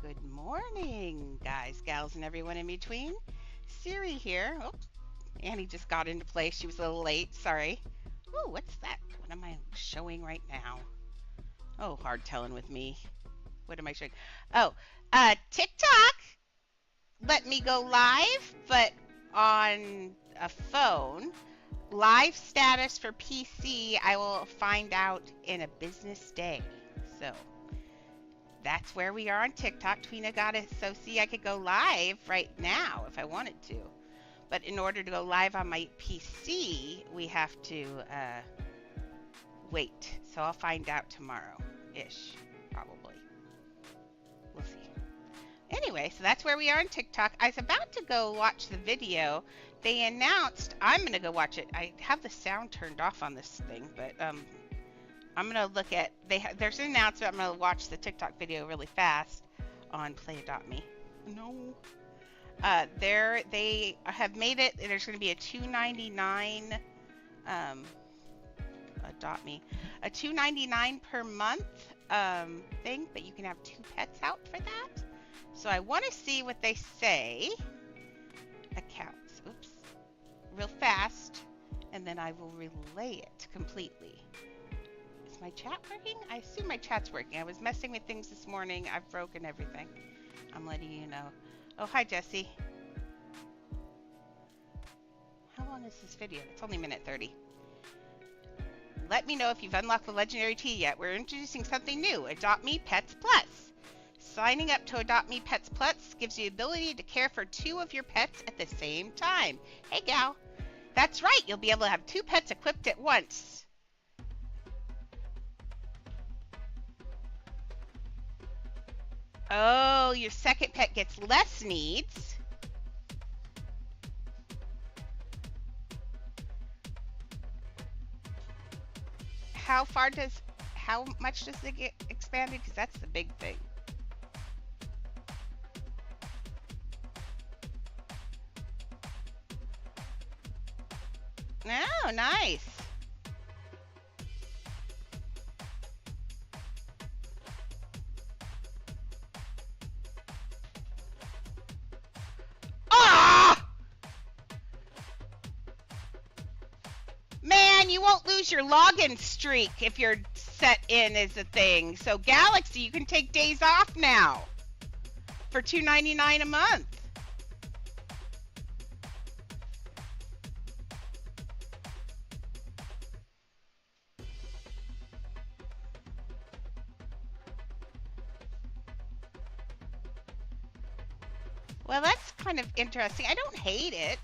Good morning, guys, gals, and everyone in between. Siri here. Oh, Annie just got into place. She was a little late. Sorry. Oh, what's that? What am I showing right now? Oh, hard telling with me. What am I showing? Oh, TikTok let me go live, but on a phone. Live status for PC, I will find out in a business day. So that's where we are on TikTok. Tweena got it. So see, I could go live right now if I wanted to. But in order to go live on my PC, we have to wait. So I'll find out tomorrow-ish, probably. We'll see. Anyway, so that's where we are on TikTok. I was about to go watch the video. They announced, I'm going to go watch it. I have the sound turned off on this thing, but I'm going to look at, there's an announcement. I'm going to watch the TikTok video really fast on Play Adopt Me. No. They have made it, there's going to be a $2.99, Adopt Me, a $2.99 per month thing, but you can have 2 pets out for that. So I want to see what they say. Accounts, oops, real fast, and then I will relay it completely. Is my chat working? I assume my chat's working. I was messing with things this morning. I've broken everything. I'm letting you know. Oh, hi, Jesse. How long is this video? It's only a minute 30. Let me know if you've unlocked the legendary tea yet. We're introducing something new, Adopt Me Pets Plus. Signing up to Adopt Me Pets Plus gives you the ability to care for 2 of your pets at the same time. Hey, gal. That's right. You'll be able to have 2 pets equipped at once. Oh, your second pet gets less needs. How much does it get expanded? Because that's the big thing. Oh, nice. Ah! Man, you won't lose your login streak if you're set in as a thing. So Galaxy, you can take days off now for $2.99 a month. Well, that's kind of interesting. I don't hate it.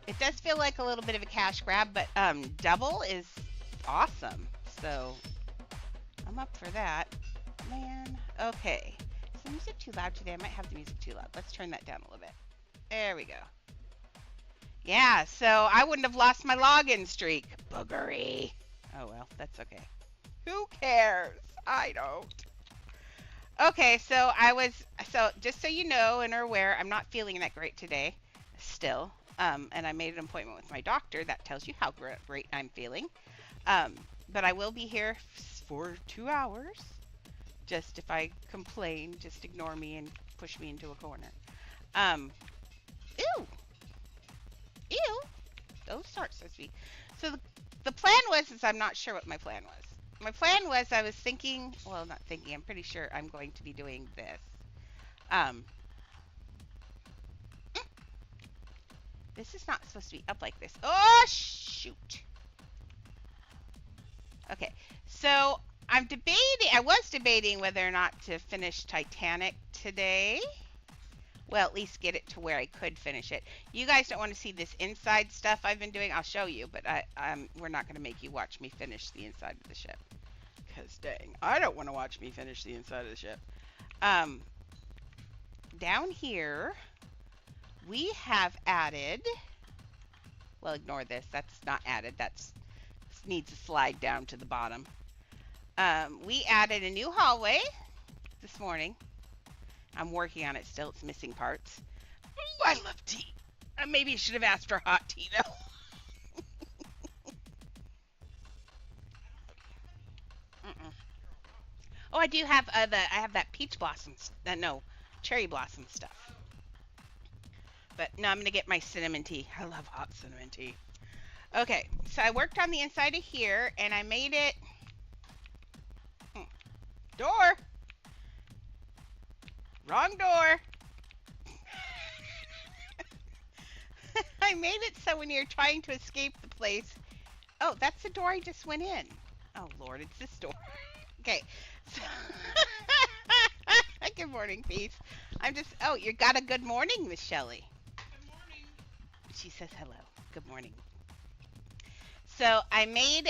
It does feel like a little bit of a cash grab, but double is awesome. So I'm up for that. Man, okay. Is the music too loud today? I might have the music too loud. Let's turn that down a little bit. There we go. Yeah, so I wouldn't have lost my login streak. Boogery. Oh well, that's okay. Who cares? I don't. Okay, so just so you know and are aware, I'm not feeling that great today still. And I made an appointment with my doctor. That tells you how great I'm feeling. But I will be here for 2 hours. Just if I complain, just ignore me and push me into a corner. Ew. Ew. Those aren't supposed to be. So the plan is I'm not sure what my plan was. My plan was I was thinking, well, not thinking, I'm pretty sure I'm going to be doing this. This is not supposed to be up like this. Oh, shoot. Okay, so I was debating whether or not to finish Titanic today. Well, at least get it to where I could finish it. You guys don't want to see this inside stuff I've been doing. I'll show you, but we're not going to make you watch me finish the inside of the ship. Because, dang, I don't want to watch me finish the inside of the ship. Down here, we have added, well, ignore this. That's not added. That's needs to slide down to the bottom. We added a new hallway this morning. I'm working on it still. It's missing parts. Ooh, I love tea. Maybe I should have asked for hot tea, though. Oh, I do have I have that peach blossoms. No, cherry blossom stuff. But no, I'm gonna get my cinnamon tea. I love hot cinnamon tea. Okay, so I worked on the inside of here, and I made it. Door. Wrong door. I made it so when you're trying to escape the place. Oh, that's the door I just went in. Oh Lord, it's this door. Okay. So good morning, Peace. I'm just. Oh, you got a good morning, Miss Shelley. Good morning. She says hello. Good morning. So I made.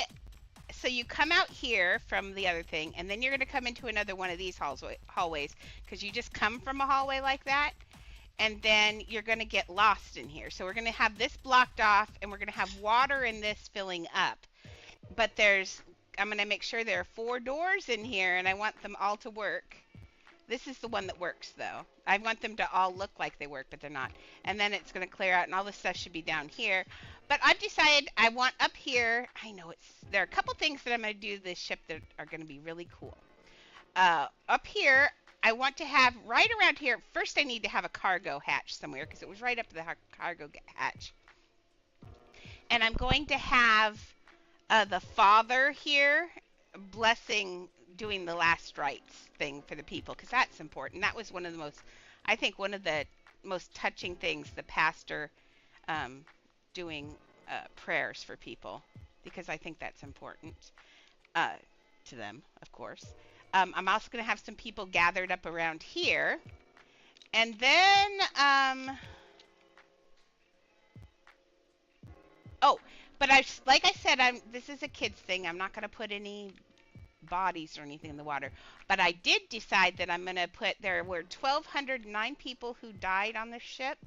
So you come out here from the other thing, and then you're going to come into another one of these hallways because you just come from a hallway like that, and then you're going to get lost in here. So we're going to have this blocked off, and we're going to have water in this filling up. But I'm going to make sure there are 4 doors in here, and I want them all to work. This is the one that works, though. I want them to all look like they work, but they're not. And then it's going to clear out, and all this stuff should be down here. But I've decided I want up here. I know there are a couple things that I'm going to do this ship that are going to be really cool. Up here, I want to have right around here. First, I need to have a cargo hatch somewhere because it was right up to the cargo hatch. And I'm going to have the father here blessing, doing the last rites thing for the people because that's important. That was one of the most touching things, the pastor doing prayers for people, because I think that's important to them, of course. I'm also going to have some people gathered up around here. And then, oh, but like I said, this is a kids thing. I'm not going to put any bodies or anything in the water. But I did decide that I'm going to there were 1,209 people who died on the ship.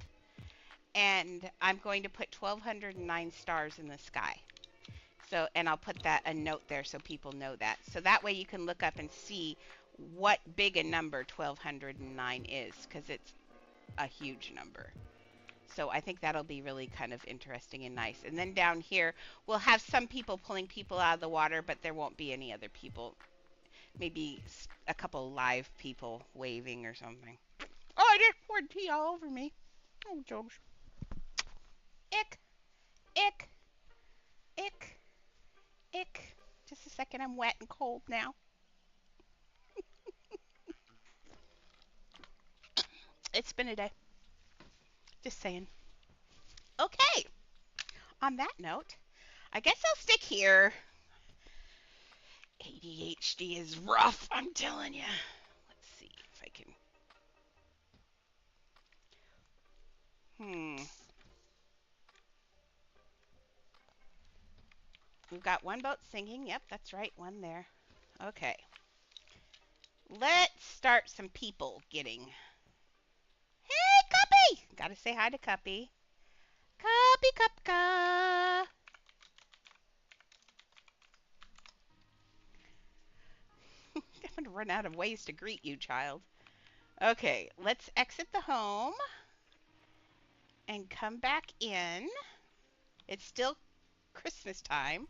And I'm going to put 1,209 stars in the sky. So, and I'll put a note there so people know that. So that way you can look up and see what big a number 1,209 is, because it's a huge number. So I think that'll be really kind of interesting and nice. And then down here, we'll have some people pulling people out of the water, but there won't be any other people. Maybe a couple live people waving or something. Oh, I just poured tea all over me. Oh, Josh. Ick, ick, ick, ick. Just a second, I'm wet and cold now. It's been a day. Just saying. Okay. On that note, I guess I'll stick here. ADHD is rough, I'm telling you. Let's see if I can. We've got one boat singing. Yep, that's right. One there. Okay. Let's start some people getting. Hey, Cuppy! Gotta say hi to Cuppy. Cuppy, Cupka. I'm gonna run out of ways to greet you, child. Okay, let's exit the home and come back in. It's still Christmas time.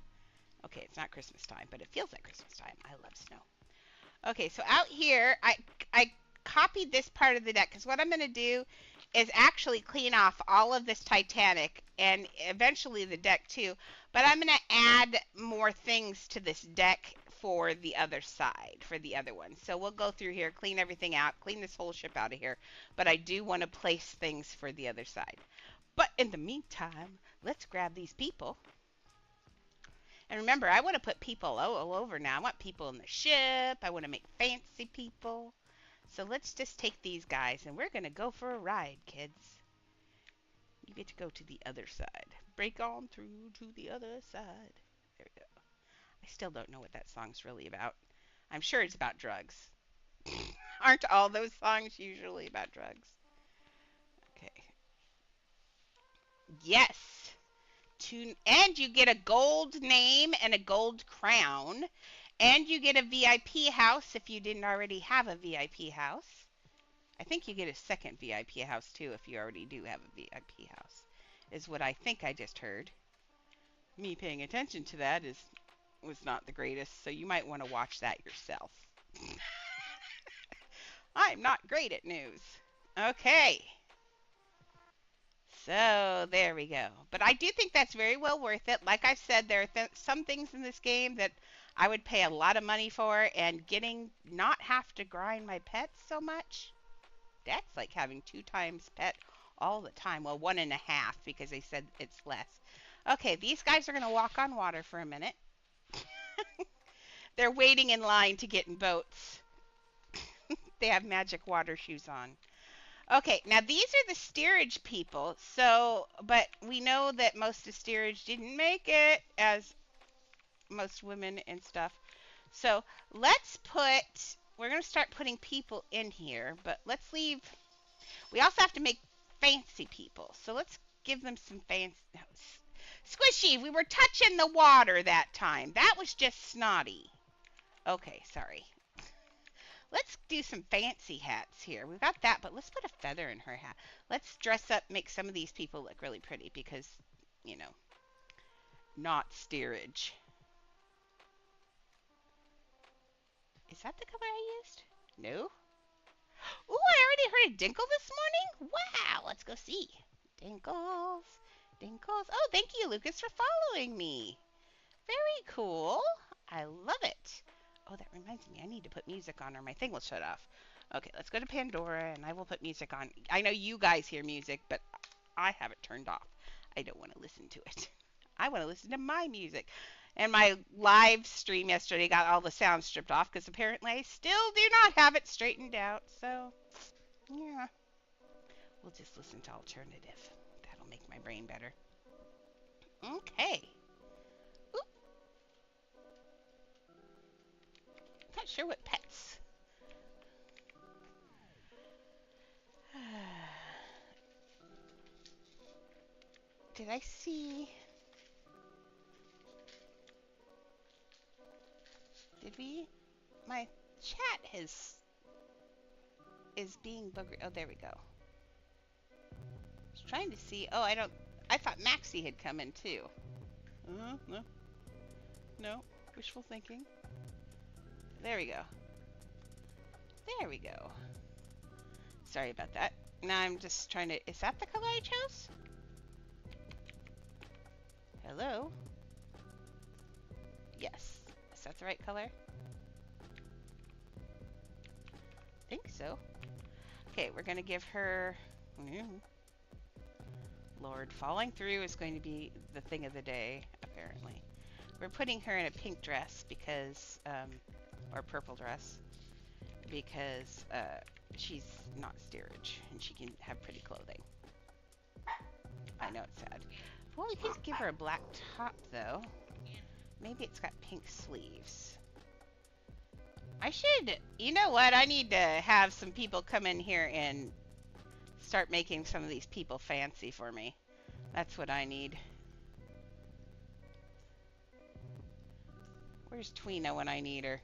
Okay, it's not Christmas time, but it feels like Christmas time. I love snow. Okay, so out here, I copied this part of the deck because what I'm going to do is actually clean off all of this Titanic and eventually the deck too. But I'm going to add more things to this deck for the other side, for the other one. So we'll go through here, clean everything out, clean this whole ship out of here. But I do want to place things for the other side. But in the meantime, let's grab these people. And remember, I want to put people all over now. I want people in the ship. I want to make fancy people. So let's just take these guys, and we're going to go for a ride, kids. You get to go to the other side. Break on through to the other side. There we go. I still don't know what that song's really about. I'm sure it's about drugs. Aren't all those songs usually about drugs? Okay. Yes. And you get a gold name and a gold crown. And you get a VIP house if you didn't already have a VIP house. I think you get a second VIP house too if you already do have a VIP house, is what I think I just heard. Me paying attention to that was not the greatest, so you might want to watch that yourself. I'm not great at news. Okay. So there we go. But I do think that's very well worth it. Like I said, there are some things in this game that I would pay a lot of money for, and getting not have to grind my pets so much. That's like having 2 times pet all the time. Well, 1.5 because they said it's less. Okay, these guys are going to walk on water for a minute. They're waiting in line to get in boats. They have magic water shoes on. Okay, now these are the steerage people. So, but we know that most of steerage didn't make it, as most women and stuff. So let's put, we're going to start putting people in here, but let's leave, we also have to make fancy people. So let's give them some fancy, no, Squishy, we were touching the water that time. That was just snotty. Okay, sorry. Let's do some fancy hats here. We've got that, but let's put a feather in her hat. Let's dress up, make some of these people look really pretty because, you know, not steerage. Is that the color I used? No. Ooh, I already heard a dinkle this morning. Wow, let's go see. Dinkles, dinkles. Oh, thank you, Lucas, for following me. Very cool. I love it. Oh, that reminds me, I need to put music on or my thing will shut off. Okay, let's go to Pandora and I will put music on. I know you guys hear music, but I have it turned off. I don't want to listen to it. I want to listen to my music. And my live stream yesterday got all the sound stripped off because apparently I still do not have it straightened out. So, yeah. We'll just listen to alternative. That'll make my brain better. Okay. Not sure what pets. Did I see? Did we? My chat is being buggery. Oh, there we go. I was trying to see. Oh, I thought Maxie had come in too. No. No. Wishful thinking. There we go. There we go. Sorry about that. Now I'm just trying to... Is that the color I chose? Hello? Yes. Is that the right color? I think so. Okay, we're going to give her... Lord, falling through is going to be the thing of the day, apparently. We're putting her in a pink dress because... or purple dress. Because she's not steerage and she can have pretty clothing. I know it's sad. Well, we could give her a black top though. Maybe it's got pink sleeves. I should, you know what? I need to have some people come in here and start making some of these people fancy for me. That's what I need. Where's Tweena when I need her?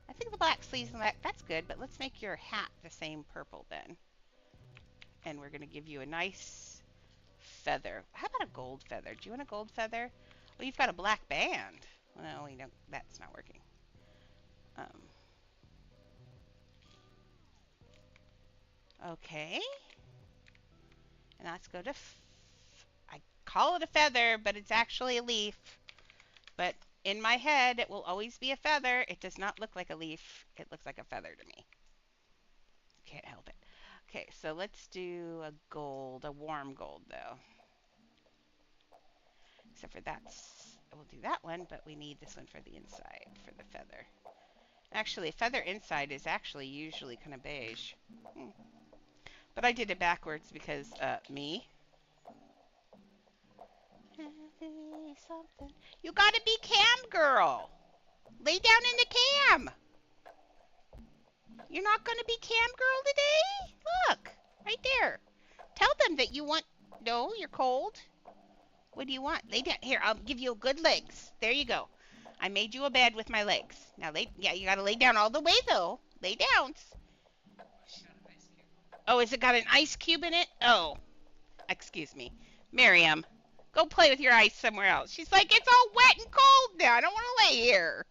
I think the black sleeves and that's good, but let's make your hat the same purple then. And we're going to give you a nice feather. How about a gold feather? Do you want a gold feather? Well, you've got a black band. Well, we don't, that's not working. Okay. And let's go to, I call it a feather, but it's actually a leaf. But in my head, it will always be a feather. It does not look like a leaf. It looks like a feather to me. Can't help it. Okay, so let's do a gold, a warm gold though. Except for we'll do that one, but we need this one for the inside, for the feather. Actually, feather inside is actually usually kind of beige. But I did it backwards because, me. Something. You gotta be cam girl. Lay down in the cam. You're not gonna be cam girl today? Look, right there. Tell them that you want, no, you're cold. What do you want? Lay down. Here, I'll give you good legs. There you go. I made you a bed with my legs. Now yeah, you gotta lay down all the way though. Lay down. Oh, has it got an ice cube in it? Oh, excuse me. Miriam, Go play with your ice somewhere else. She's like, it's all wet and cold now. I don't want to lay here.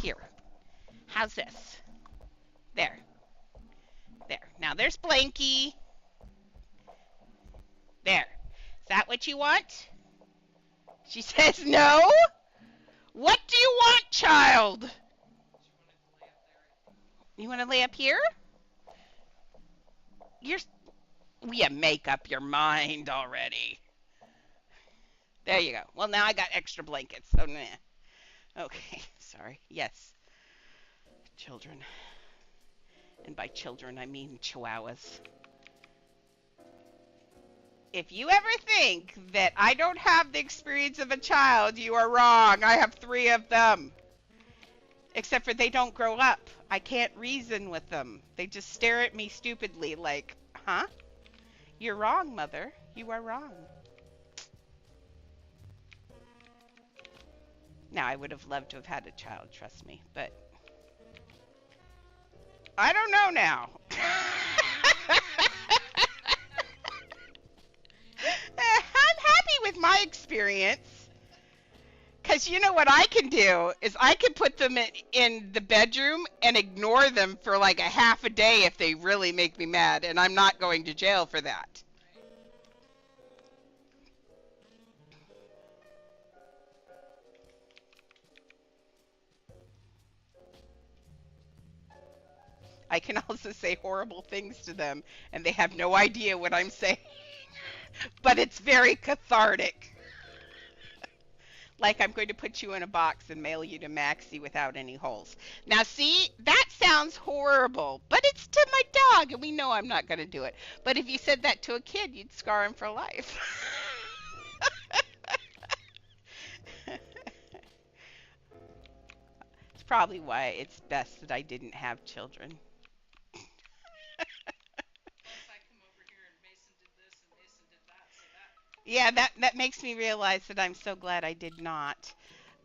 Here. How's this? There. There. Now there's Blanky. There. Is that what you want? She says no. What do you want, child? You want to lay up here? You make up your mind already. There you go. Well, now I got extra blankets, so nah. Okay, sorry. Yes. Children. And by children, I mean chihuahuas. If you ever think that I don't have the experience of a child, you are wrong. I have 3 of them. Except for they don't grow up. I can't reason with them. They just stare at me stupidly like, huh? You're wrong, mother. You are wrong. Now, I would have loved to have had a child, trust me, but I don't know now. I'm happy with my experience. Because you know what I can do is I can put them in the bedroom and ignore them for like a half a day if they really make me mad, and I'm not going to jail for that. I can also say horrible things to them, and they have no idea what I'm saying. But it's very cathartic. Like I'm going to put you in a box and mail you to Maxie without any holes. Now, see, that sounds horrible, but it's to my dog, and we know I'm not going to do it. But if you said that to a kid, you'd scar him for life. It's probably why it's best that I didn't have children. Yeah, that makes me realize that I'm so glad I did not.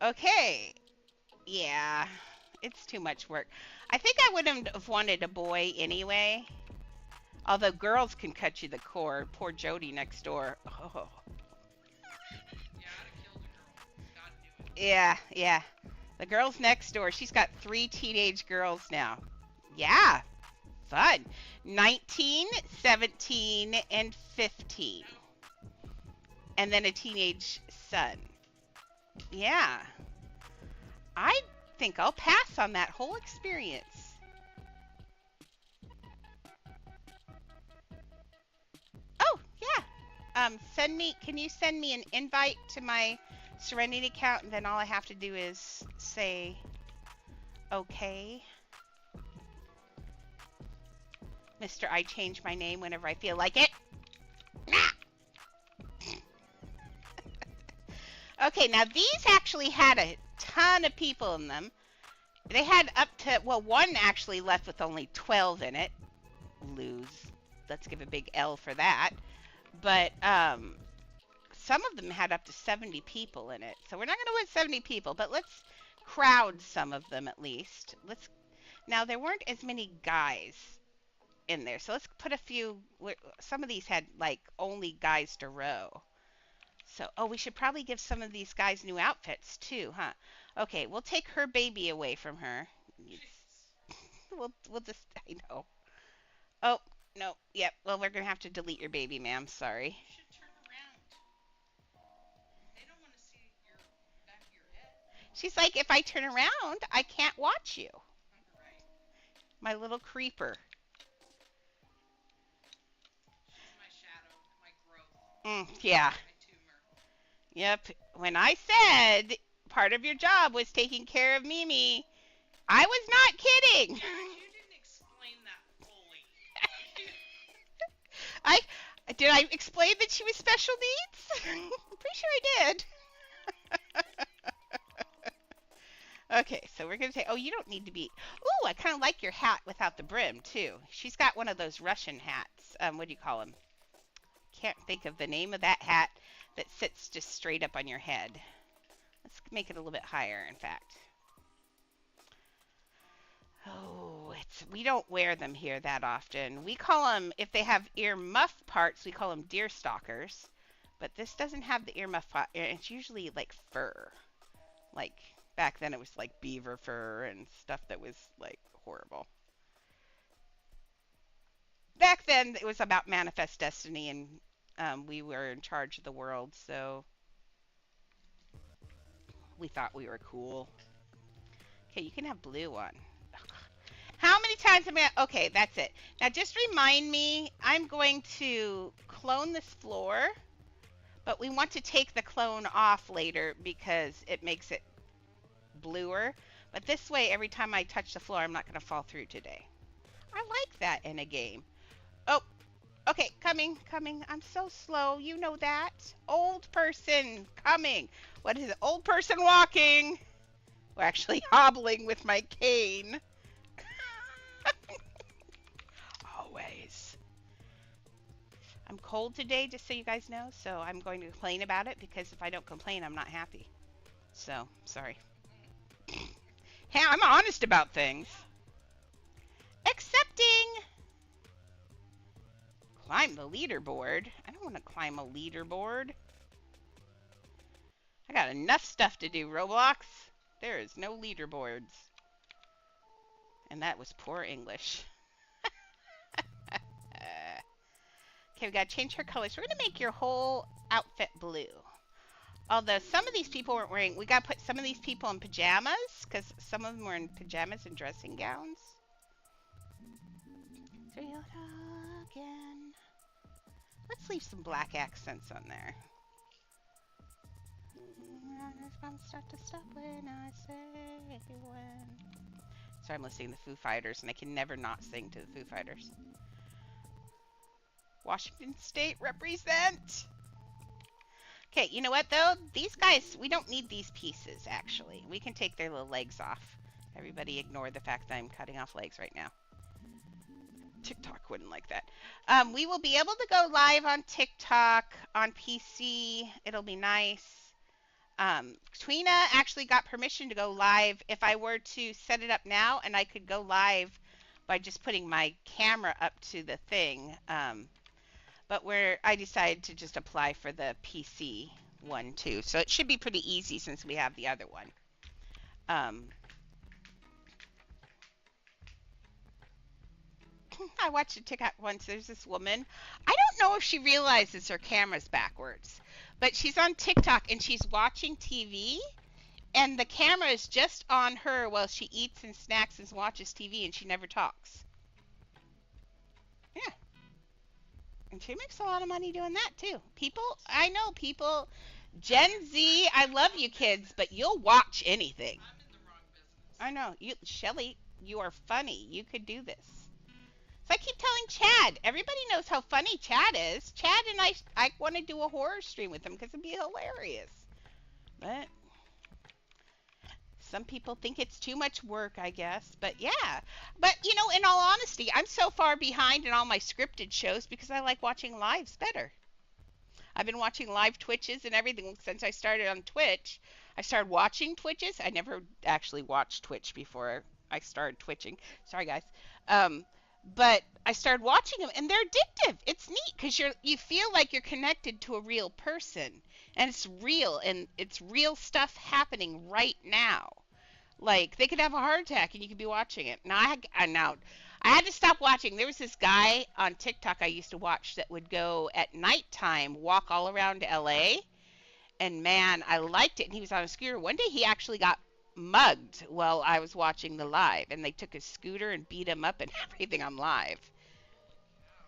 Okay. Yeah, it's too much work. I think I wouldn't have wanted a boy anyway. Although girls can cut you the core. Poor Jody next door. Oh. Yeah, yeah. The girl's next door. She's got 3 teenage girls now. Yeah, fun. 19, 17, and 15. And then a teenage son. Yeah. I think I'll pass on that whole experience. Oh, yeah. Can you send me an invite to my Serenity account, and then all I have to do is say okay. Mr. I change my name whenever I feel like it. Okay, now these actually had a ton of people in them. They had up to, well, one actually left with only 12 in it. Lose. Let's give a big L for that. But some of them had up to 70 people in it. So we're not going to win 70 people, but let's crowd some of them at least. Now, there weren't as many guys in there. So let's put a few. Some of these had like only guys to row. So, oh, we should probably give some of these guys new outfits too, huh? Okay, we'll take her baby away from her. We'll just, I know. Oh, no, yep. Well, we're gonna have to delete your baby, ma'am. Sorry. You should turn around. They don't want to see your back of your head. She's like, if I turn around, I can't watch you. Right. My little creeper. She's my shadow, my growth. Yeah. Yep. When I said part of your job was taking care of Mimi, I was not kidding. You didn't explain that fully. Did I explain that she was special needs? I'm pretty sure I did. Okay, so we're going to say, oh, you don't need to be, ooh, I kind of like your hat without the brim, too. She's got one of those Russian hats. What do you call them? Can't think of the name of that hat that sits just straight up on your head. Let's make it a little bit higher, in fact. Oh, we don't wear them here that often. We call them, if they have ear muff parts, we call them deer stalkers. But this doesn't have the earmuff. It's usually like fur. Like back then it was like beaver fur and stuff that was like horrible. Back then it was about manifest destiny, and we were in charge of the world, so we thought we were cool. Okay, you can have blue one. How many times am I? Okay, that's it. Now just remind me, I'm going to clone this floor, but we want to take the clone off later because it makes it bluer. But this way, every time I touch the floor, I'm not going to fall through today. I like that in a game. Oh, okay, coming. I'm so slow. You know that. Old person coming. What is it? Old person walking. We're actually hobbling with my cane. Always. I'm cold today, just so you guys know, so I'm going to complain about it because if I don't complain, I'm not happy. So, sorry. Hey, I'm honest about things. Accepting. Climb the leaderboard. I don't want to climb a leaderboard. I got enough stuff to do, Roblox. There is no leaderboards. And that was poor English. Okay, we gotta change her colors. We're gonna make your whole outfit blue. Although some of these people weren't wearing, we gotta put some of these people in pajamas, because some of them were in pajamas and dressing gowns. Again. Let's leave some black accents on there. Start to stop when I say when. Sorry, I'm listening to the Foo Fighters, and I can never not sing to the Foo Fighters. Washington State represent. Okay, you know what though? These guys, we don't need these pieces actually. We can take their little legs off. Everybody ignore the fact that I'm cutting off legs right now. TikTok wouldn't like that. We will be able to go live on TikTok, on PC. It'll be nice. Twina actually got permission to go live if I were to set it up now, and I could go live by just putting my camera up to the thing. But I decided to just apply for the PC one too. So it should be pretty easy since we have the other one. I watched a TikTok once. There's this woman. I don't know if she realizes her camera's backwards, but she's on TikTok and she's watching TV, and the camera is just on her while she eats and snacks and watches TV, and she never talks. Yeah. And she makes a lot of money doing that too. I know people, Gen Z, I love you kids, but you'll watch anything. I'm in the wrong business. I know. Shelly, you are funny. You could do this. So I keep telling Chad. Everybody knows how funny Chad is. Chad and I want to do a horror stream with him because it'd be hilarious. But some people think it's too much work, I guess. But yeah. But, you know, in all honesty, I'm so far behind in all my scripted shows because I like watching lives better. I've been watching live Twitches and everything since I started on Twitch. I started watching Twitches. I never actually watched Twitch before I started twitching. Sorry, guys. But I started watching them, and they're addictive. It's neat because you feel like you're connected to a real person, and it's real, and it's real stuff happening right now. Like they could have a heart attack, and you could be watching it. Now I had to stop watching. There was this guy on TikTok I used to watch that would go at nighttime, walk all around LA, and man, I liked it. And he was on a scooter. One day he actually got mugged while I was watching the live, and they took his scooter and beat him up and everything on live.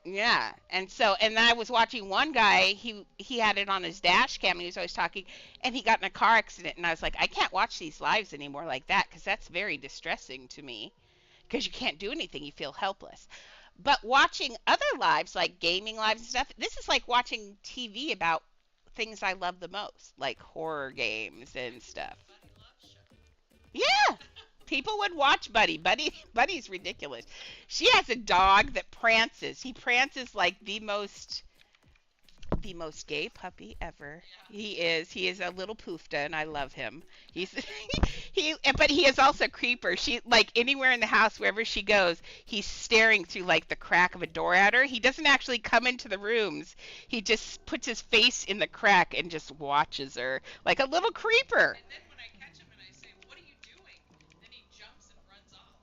Yeah, and I was watching one guy, he had it on his dash cam, and he was always talking, and he got in a car accident, and I was like, I can't watch these lives anymore like that, because that's very distressing to me, because you can't do anything, you feel helpless. But watching other lives, like gaming lives and stuff, this is like watching TV about things I love the most, like horror games and stuff. Yeah, people would watch Buddy. Buddy's ridiculous. She has a dog that prances. He prances like the the most gay puppy ever. He is. He is a little poofda, and I love him. He's but he is also a creeper. She like anywhere in the house, wherever she goes, he's staring through like the crack of a door at her. He doesn't actually come into the rooms. He just puts his face in the crack and just watches her like a little creeper.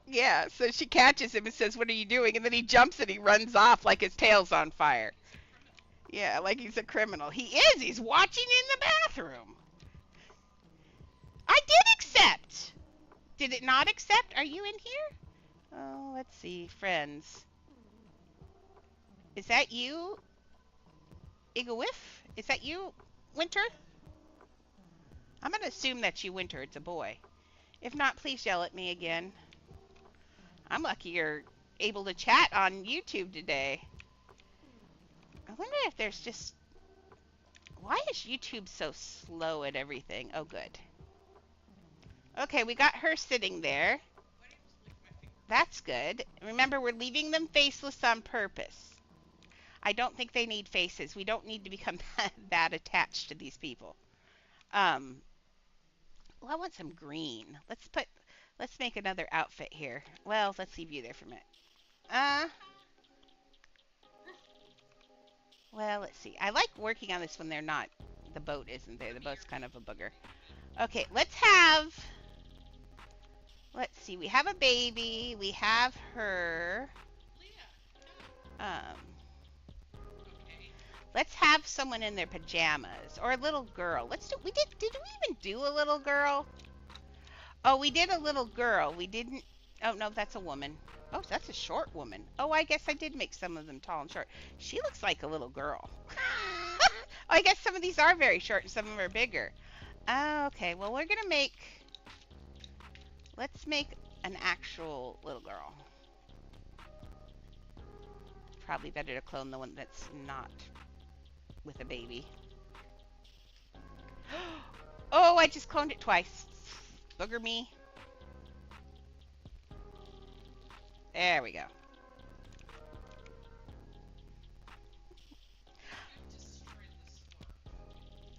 Yeah, so she catches him and says, "What are you doing?" And then he jumps and he runs off like his tail's on fire. Yeah, like he's a criminal. He is. He's watching in the bathroom. I did accept. Did it not accept? Are you in here? Oh, let's see. Friends. Is that you, Igawif? Is that you, Winter? I'm going to assume that's you, Winter. It's a boy. If not, please yell at me again. I'm lucky you're able to chat on YouTube today. I wonder if there's just... Why is YouTube so slow at everything? Oh, good. Okay, we got her sitting there. That's good. Remember, we're leaving them faceless on purpose. I don't think they need faces. We don't need to become that attached to these people. Well, I want some green. Let's make another outfit here. Well, let's leave you there for a minute. Uh, well, let's see. I like working on this when they're not, the boat isn't there. The boat's kind of a booger. Okay, let's see. We have a baby. We have her. Um, let's have someone in their pajamas or a little girl. Did we even do a little girl? Oh, we did a little girl. We didn't, oh no, that's a woman. Oh, that's a short woman. Oh, I guess I did make some of them tall and short. She looks like a little girl. Oh, I guess some of these are very short and some of them are bigger. Okay, well, let's make an actual little girl. Probably better to clone the one that's not with a baby. Oh, I just cloned it twice. Booger me. There we go.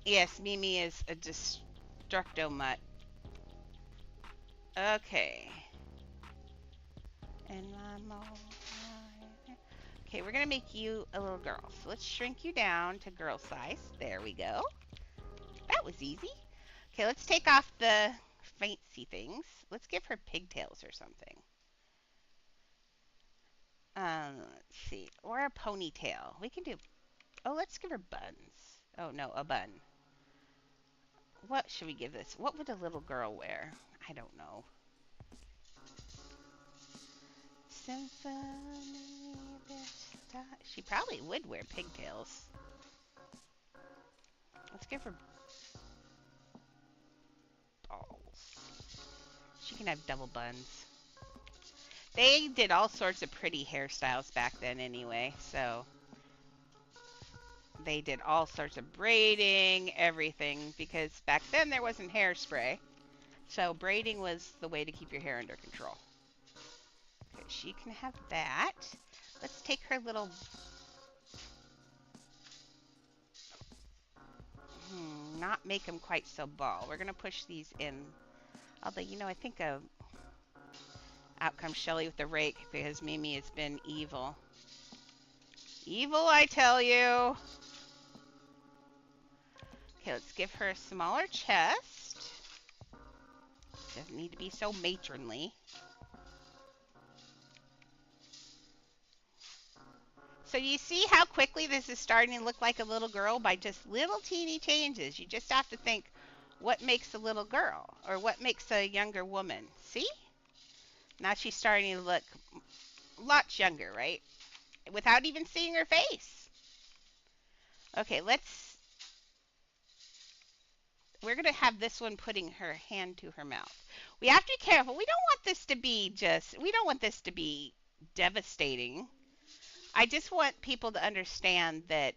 Yes, Mimi is a destructo mutt. Okay. And okay, we're gonna make you a little girl. So let's shrink you down to girl size. There we go. That was easy. Okay, let's take off the fancy things. Let's give her pigtails or something. Let's see. Or a ponytail. We can do... Oh, let's give her buns. Oh, no, a bun. What should we give this? What would a little girl wear? I don't know. Symphony. She probably would wear pigtails. Let's give her balls. She can have double buns. They did all sorts of pretty hairstyles back then anyway, so they did all sorts of braiding, everything, because back then there wasn't hairspray. So braiding was the way to keep your hair under control. Okay, she can have that. Let's take her little... not make them quite so bald. We're going to push these in. Although, you know, I think out comes Shelly with the rake because Mimi has been evil. Evil, I tell you. Okay, let's give her a smaller chest. Doesn't need to be so matronly. So you see how quickly this is starting to look like a little girl by just little teeny changes. You just have to think, what makes a little girl? Or what makes a younger woman? See? Now she's starting to look lots younger, right? Without even seeing her face. Okay, we're going to have this one putting her hand to her mouth. We have to be careful. We don't want this to be devastating. I just want people to understand that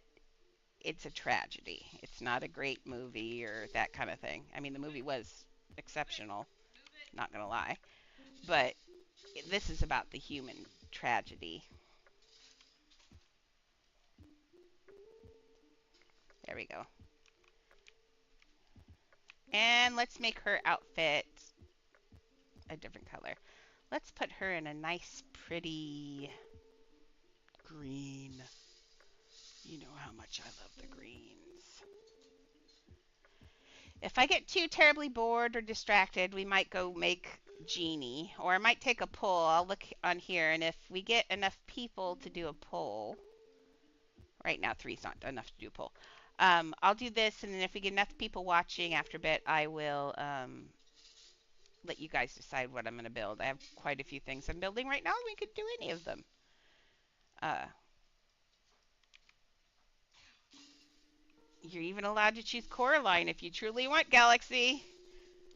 it's a tragedy. It's not a great movie or that kind of thing. I mean, the movie was exceptional, not going to lie. But this is about the human tragedy. There we go. And let's make her outfit a different color. Let's put her in a nice, pretty green. You know how much I love the greens. If I get too terribly bored or distracted, we might go make Genie, or I might take a poll. I'll look on here, and if we get enough people to do a poll, right now 3's not enough to do a poll. I'll do this, and then if we get enough people watching after a bit, I will let you guys decide what I'm going to build. I have quite a few things I'm building right now, and we could do any of them. You're even allowed to choose Coraline if you truly want Galaxy.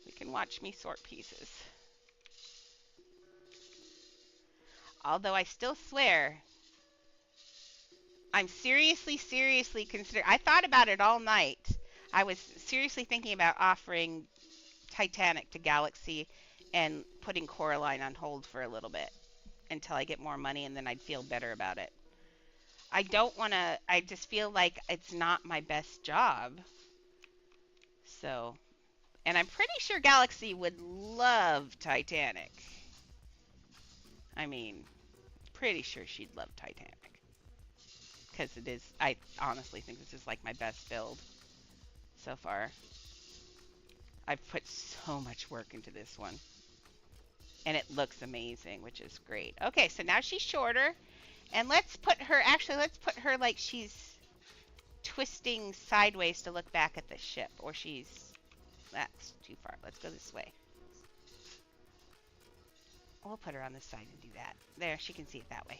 You can watch me sort pieces. Although I still swear, I'm seriously considering. I thought about it all night. I was seriously thinking about offering Titanic to Galaxy and putting Coraline on hold for a little bit until I get more money, and then I'd feel better about it. I don't want to, I just feel like it's not my best job. So, and I'm pretty sure Galaxy would love Titanic. I mean, pretty sure she'd love Titanic. Because it is, I honestly think this is like my best build so far. I've put so much work into this one. And it looks amazing, which is great. Okay, so now she's shorter. And let's put her, actually, let's put her like she's twisting sideways to look back at the ship. Or she's, that's too far. Let's go this way. We'll put her on this side and do that. There, she can see it that way.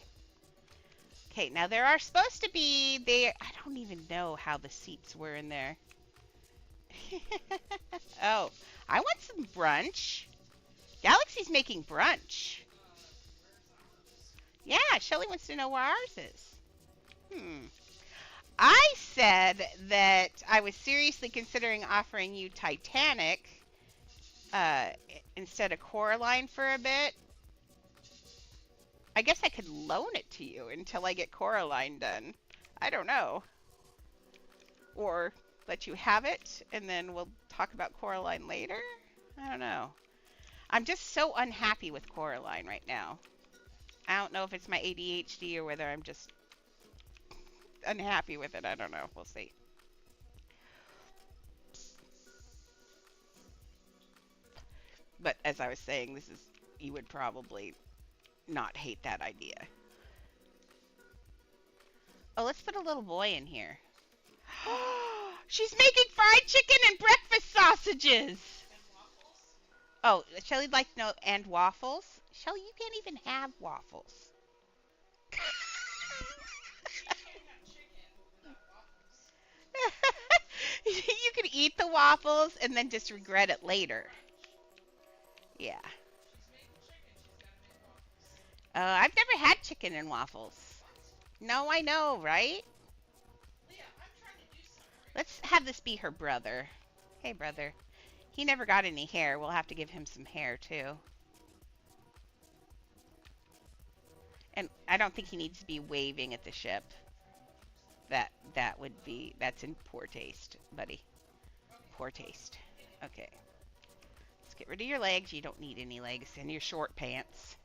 Okay, now there are supposed to be, I don't even know how the seats were in there. Oh, I want some brunch. Galaxy's making brunch. Yeah, Shelly wants to know where ours is. I said that I was seriously considering offering you Titanic instead of Coraline for a bit. I guess I could loan it to you until I get Coraline done. I don't know. Or let you have it, and then we'll talk about Coraline later? I don't know. I'm just so unhappy with Coraline right now. I don't know if it's my ADHD or whether I'm just unhappy with it. I don't know. We'll see. But as I was saying, this is, you would probably not hate that idea. Oh, let's put a little boy in here. She's making fried chicken and breakfast sausages. Oh, Shelly'd like to know, and waffles? Shelly, you can't even have waffles. You can eat the waffles and then just regret it later. Yeah. I've never had chicken and waffles. No, I know, right? Let's have this be her brother. Hey, brother. He never got any hair. We'll have to give him some hair, too. And I don't think he needs to be waving at the ship. That would be, that's in poor taste, buddy. Poor taste. Okay. Let's get rid of your legs. You don't need any legs. And your short pants.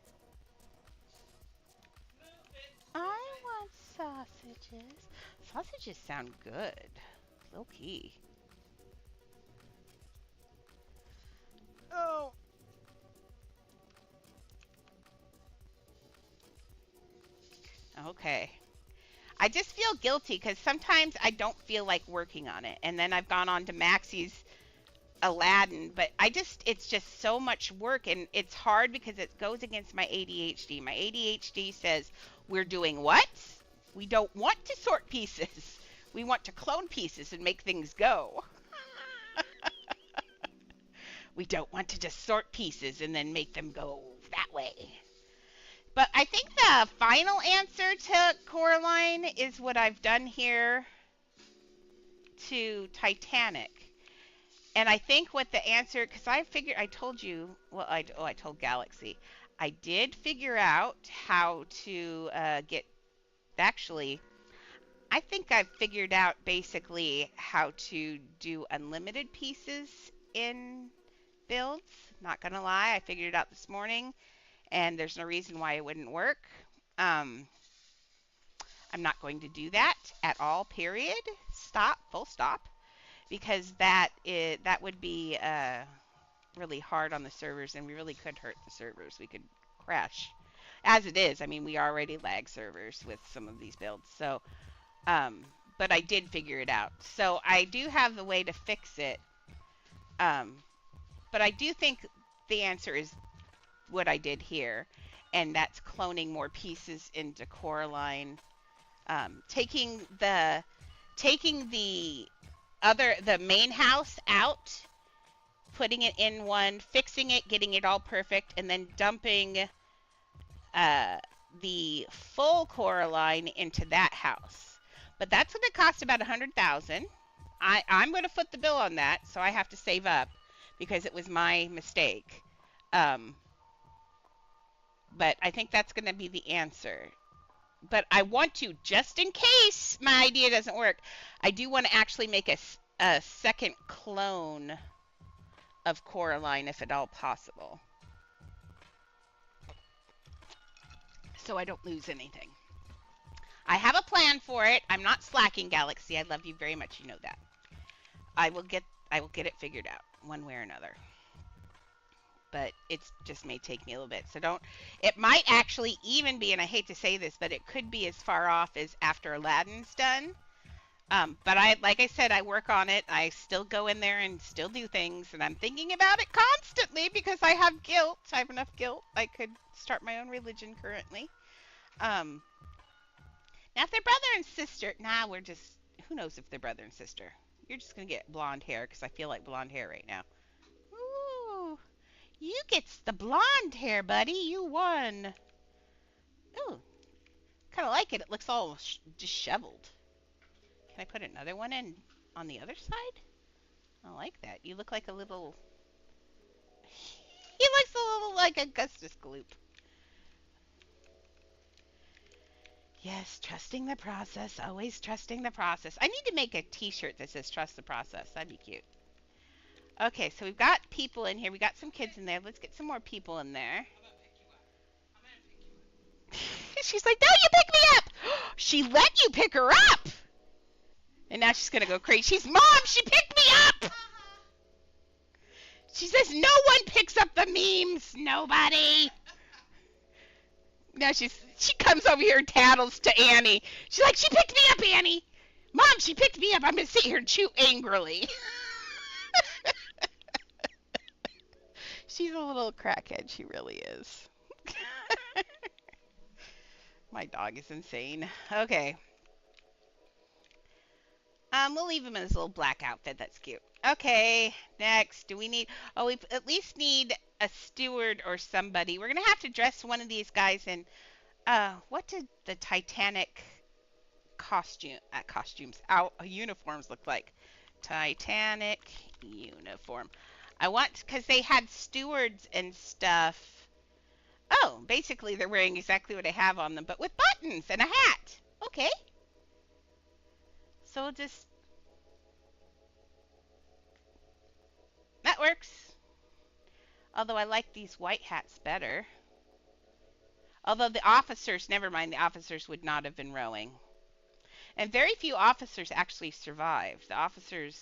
I want sausages. Sausages sound good. Low key. Oh. Okay. I just feel guilty because sometimes I don't feel like working on it. And then I've gone on to Maxie's Aladdin, but it's just so much work, and it's hard because it goes against my ADHD. My ADHD says, we're doing what? We don't want to sort pieces. We want to clone pieces and make things go. We don't want to just sort pieces and then make them go that way. But I think the final answer to Coraline is what I've done here to Titanic. And I think what the answer, because I told you, well, I told Galaxy. I did figure out how to get, actually, I think I've figured out basically how to do unlimited pieces in builds. Not gonna lie, I figured it out this morning, and there's no reason why it wouldn't work. Um, I'm not going to do that at all. Period. Stop. Full stop. Because that would be really hard on the servers, and we really could hurt the servers. We could crash. As it is, I mean, we already lag servers with some of these builds. So, but I did figure it out. So I do have the way to fix it. Um, but I do think the answer is what I did here, and that's cloning more pieces into Coraline. Taking the the main house out, putting it in one, fixing it, getting it all perfect, and then dumping the full Coraline into that house. But that's going to cost about $100,000. I'm going to foot the bill on that, so I have to save up because it was my mistake. But I think that's going to be the answer. But I want to, just in case my idea doesn't work, I do want to actually make a second clone of Coraline if at all possible. So I don't lose anything. I have a plan for it. I'm not slacking, Galaxy. I love you very much. You know that. I will get it figured out one way or another. But it's just may take me a little bit. So don't, it might actually even be, and I hate to say this, but it could be as far off as after Aladdin's done. But like I said, I work on it. I still go in there and still do things, and I'm thinking about it constantly because I have guilt. I have enough guilt. I could start my own religion currently. Now if they're brother and sister, who knows if they're brother and sister. You're just going to get blonde hair because I feel like blonde hair right now. Ooh, you gets the blonde hair, buddy. You won. Ooh, kind of like it. It looks all disheveled. Can I put another one in on the other side? I like that. You look like a little... He looks a little like Augustus Gloop. Yes, trusting the process. Always trusting the process. I need to make a t-shirt that says trust the process. That'd be cute. Okay, so we've got people in here. We got some kids in there. Let's get some more people in there. She's like, no, you pick me up. She let you pick her up. And now she's going to go crazy. She's, Mom, she picked me up. She says, no one picks up the memes. Nobody. Now she comes over here and tattles to Annie. She's like, she picked me up, Annie. Mom, she picked me up. I'm going to sit here and chew angrily. She's a little crackhead. She really is. My dog is insane. Okay. We'll leave him in his little black outfit. That's cute. Okay, next. Do we need... Oh, we at least need a steward or somebody. We're going to have to dress one of these guys in... what did the Titanic uniforms look like? Titanic uniform. I want... Because they had stewards and stuff. Oh, basically they're wearing exactly what I have on them, but with buttons and a hat. Okay. So we'll just... That works. Although I like these white hats better. Although the officers, never mind, the officers would not have been rowing. And very few officers actually survived. The officers,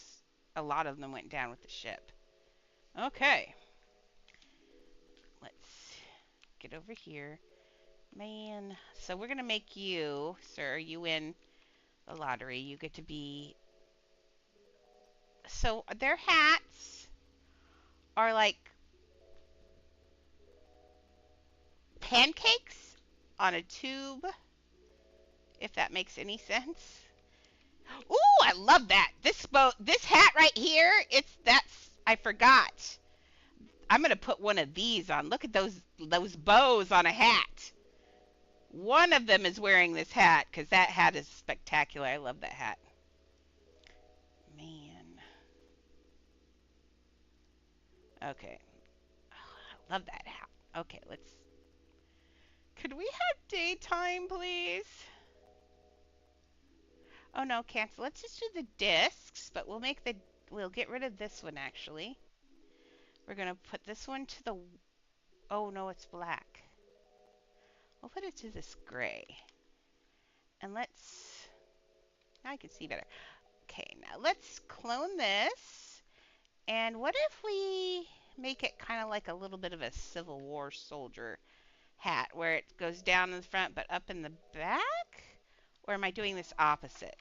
a lot of them went down with the ship. Okay. Let's get over here. Man. So we're going to make you, sir, you win the lottery. You get to be... So their hats are like pancakes on a tube, if that makes any sense. Ooh, I love that. This hat right here, I forgot. I'm going to put one of these on. Look at those bows on a hat. One of them is wearing this hat because that hat is spectacular. I love that hat. Man. Okay. Oh, I love that hat. Okay, could we have daytime, please? Oh no, cancel. Let's just do the discs, but we'll get rid of this one actually. We're gonna put this one to the, oh no, it's black. We'll put it to this gray. And now I can see better. Okay, now let's clone this. And what if we make it kind of like a little bit of a Civil War soldier hat, where it goes down in the front but up in the back? Or am I doing this opposite?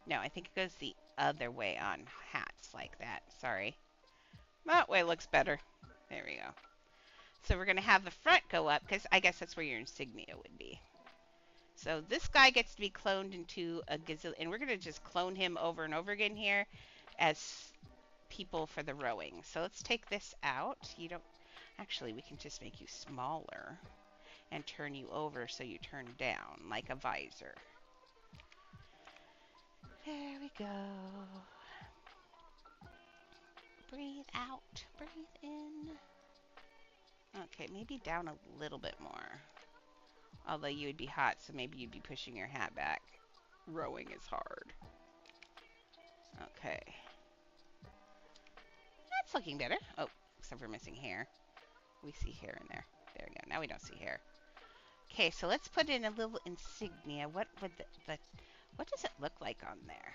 No, I think it goes the other way on hats like that. Sorry. That way looks better. There we go. So we're going to have the front go up, because I guess that's where your insignia would be. So this guy gets to be cloned into a gazillion, and we're going to just clone him over and over again here as people for the rowing. So let's take this out. You don't, actually we can just make you smaller and turn you over so you turn down like a visor. There we go. Breathe out, breathe in. Okay, maybe down a little bit more. Although you would be hot, so maybe you'd be pushing your hat back. Rowing is hard. Okay. That's looking better. Oh, except for missing hair. We see hair in there. There we go. Now we don't see hair. Okay, so let's put in a little insignia. What would what does it look like on there?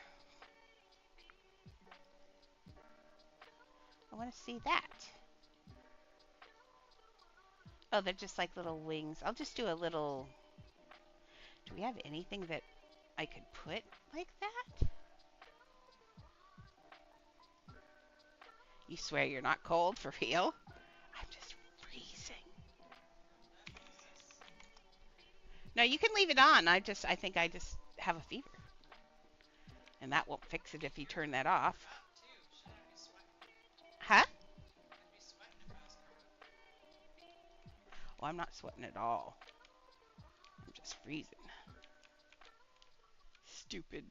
I want to see that. Oh, they're just like little wings. I'll just do a little... Do we have anything that I could put like that? You swear you're not cold for real? I'm just freezing. No, you can leave it on. I think I just have a fever. And that won't fix it if you turn that off. Huh? Well, I'm not sweating at all. I'm just freezing. Stupid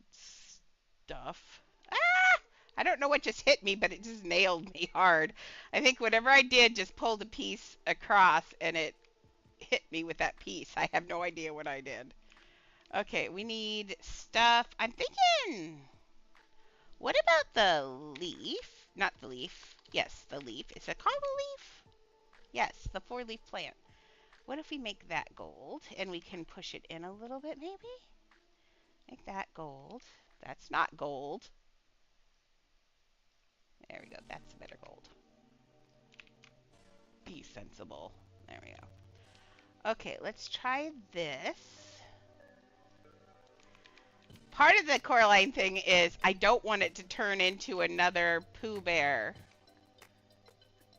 stuff. Ah! I don't know what just hit me, but it just nailed me hard. I think whatever I did just pulled a piece across and it hit me with that piece. I have no idea what I did. Okay, we need stuff. I'm thinking, what about the leaf? Not the leaf. Yes, the leaf. Is it called a leaf? Yes, the 4-leaf plant. What if we make that gold and we can push it in a little bit maybe? Make that gold. That's not gold. There we go. That's better gold. Be sensible. There we go. Okay, let's try this. Part of the Coraline thing is I don't want it to turn into another Pooh Bear.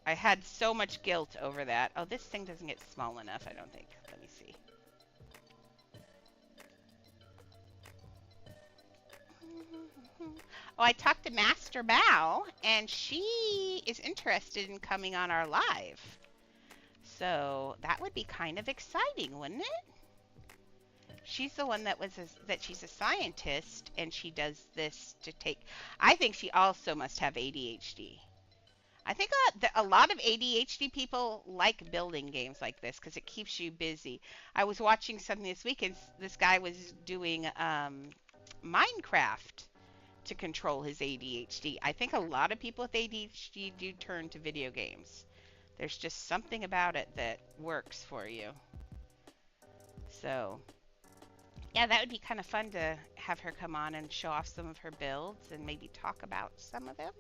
I had so much guilt over that. Oh, this thing doesn't get small enough, I don't think. Let me see. Oh, I talked to Master Bao, and she is interested in coming on our live. So that would be kind of exciting, wouldn't it? She's the one that she's a scientist, and she does this to take... I think she also must have ADHD. I think a lot of ADHD people like building games like this because it keeps you busy. I was watching something this week, and this guy was doing Minecraft to control his ADHD. I think a lot of people with ADHD do turn to video games. There's just something about it that works for you. So, yeah, that would be kind of fun to have her come on and show off some of her builds and maybe talk about some of them.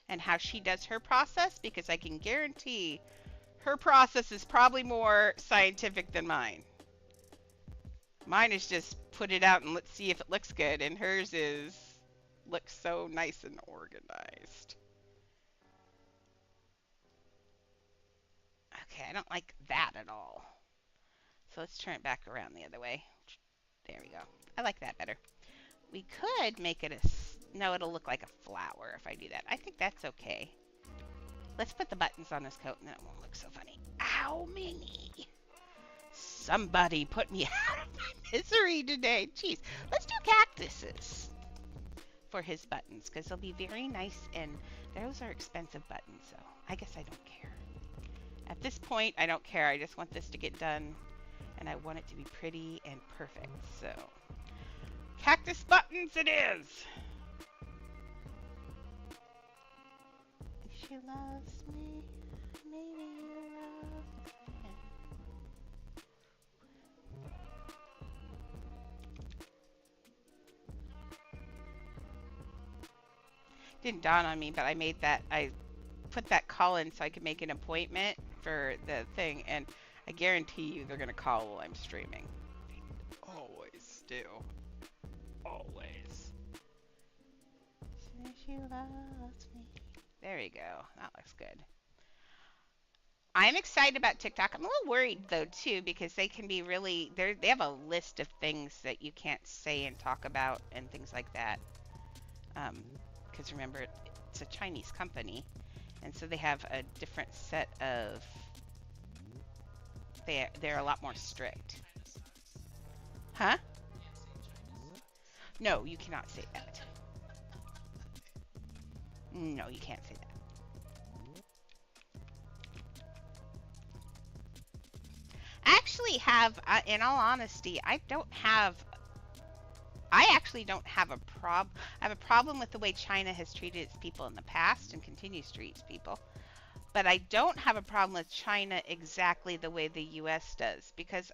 And how she does her process, because I can guarantee her process is probably more scientific than mine. Mine is just put it out and let's see if it looks good, and hers looks so nice and organized. Okay, I don't like that at all. So let's turn it back around the other way. There we go. I like that better. We could make it no, it'll look like a flower if I do that. I think that's okay. Let's put the buttons on this coat and then it won't look so funny. Ow, Minnie. Somebody put me out of my misery today. Jeez. Let's do cactuses for his buttons because they'll be very nice, and those are expensive buttons, so I guess I don't care. At this point, I don't care. I just want this to get done and I want it to be pretty and perfect. So, cactus buttons it is. She loves me. Maybe you love me. Didn't dawn on me, but I made that. I put that call in so I could make an appointment for the thing, and I guarantee you they're gonna call while I'm streaming. They always do. Always. She loves me. There you go. That looks good. I'm excited about TikTok. I'm a little worried though too because they can be really they have a list of things that you can't say and talk about and things like that. Because remember it's a Chinese company, and so they have a different set of they're a lot more strict. Huh? No, you cannot say that. No, you can't say that. I actually have, in all honesty, I actually don't have a problem. I have a problem with the way China has treated its people in the past and continues to treat its people. But I don't have a problem with China exactly the way the US does because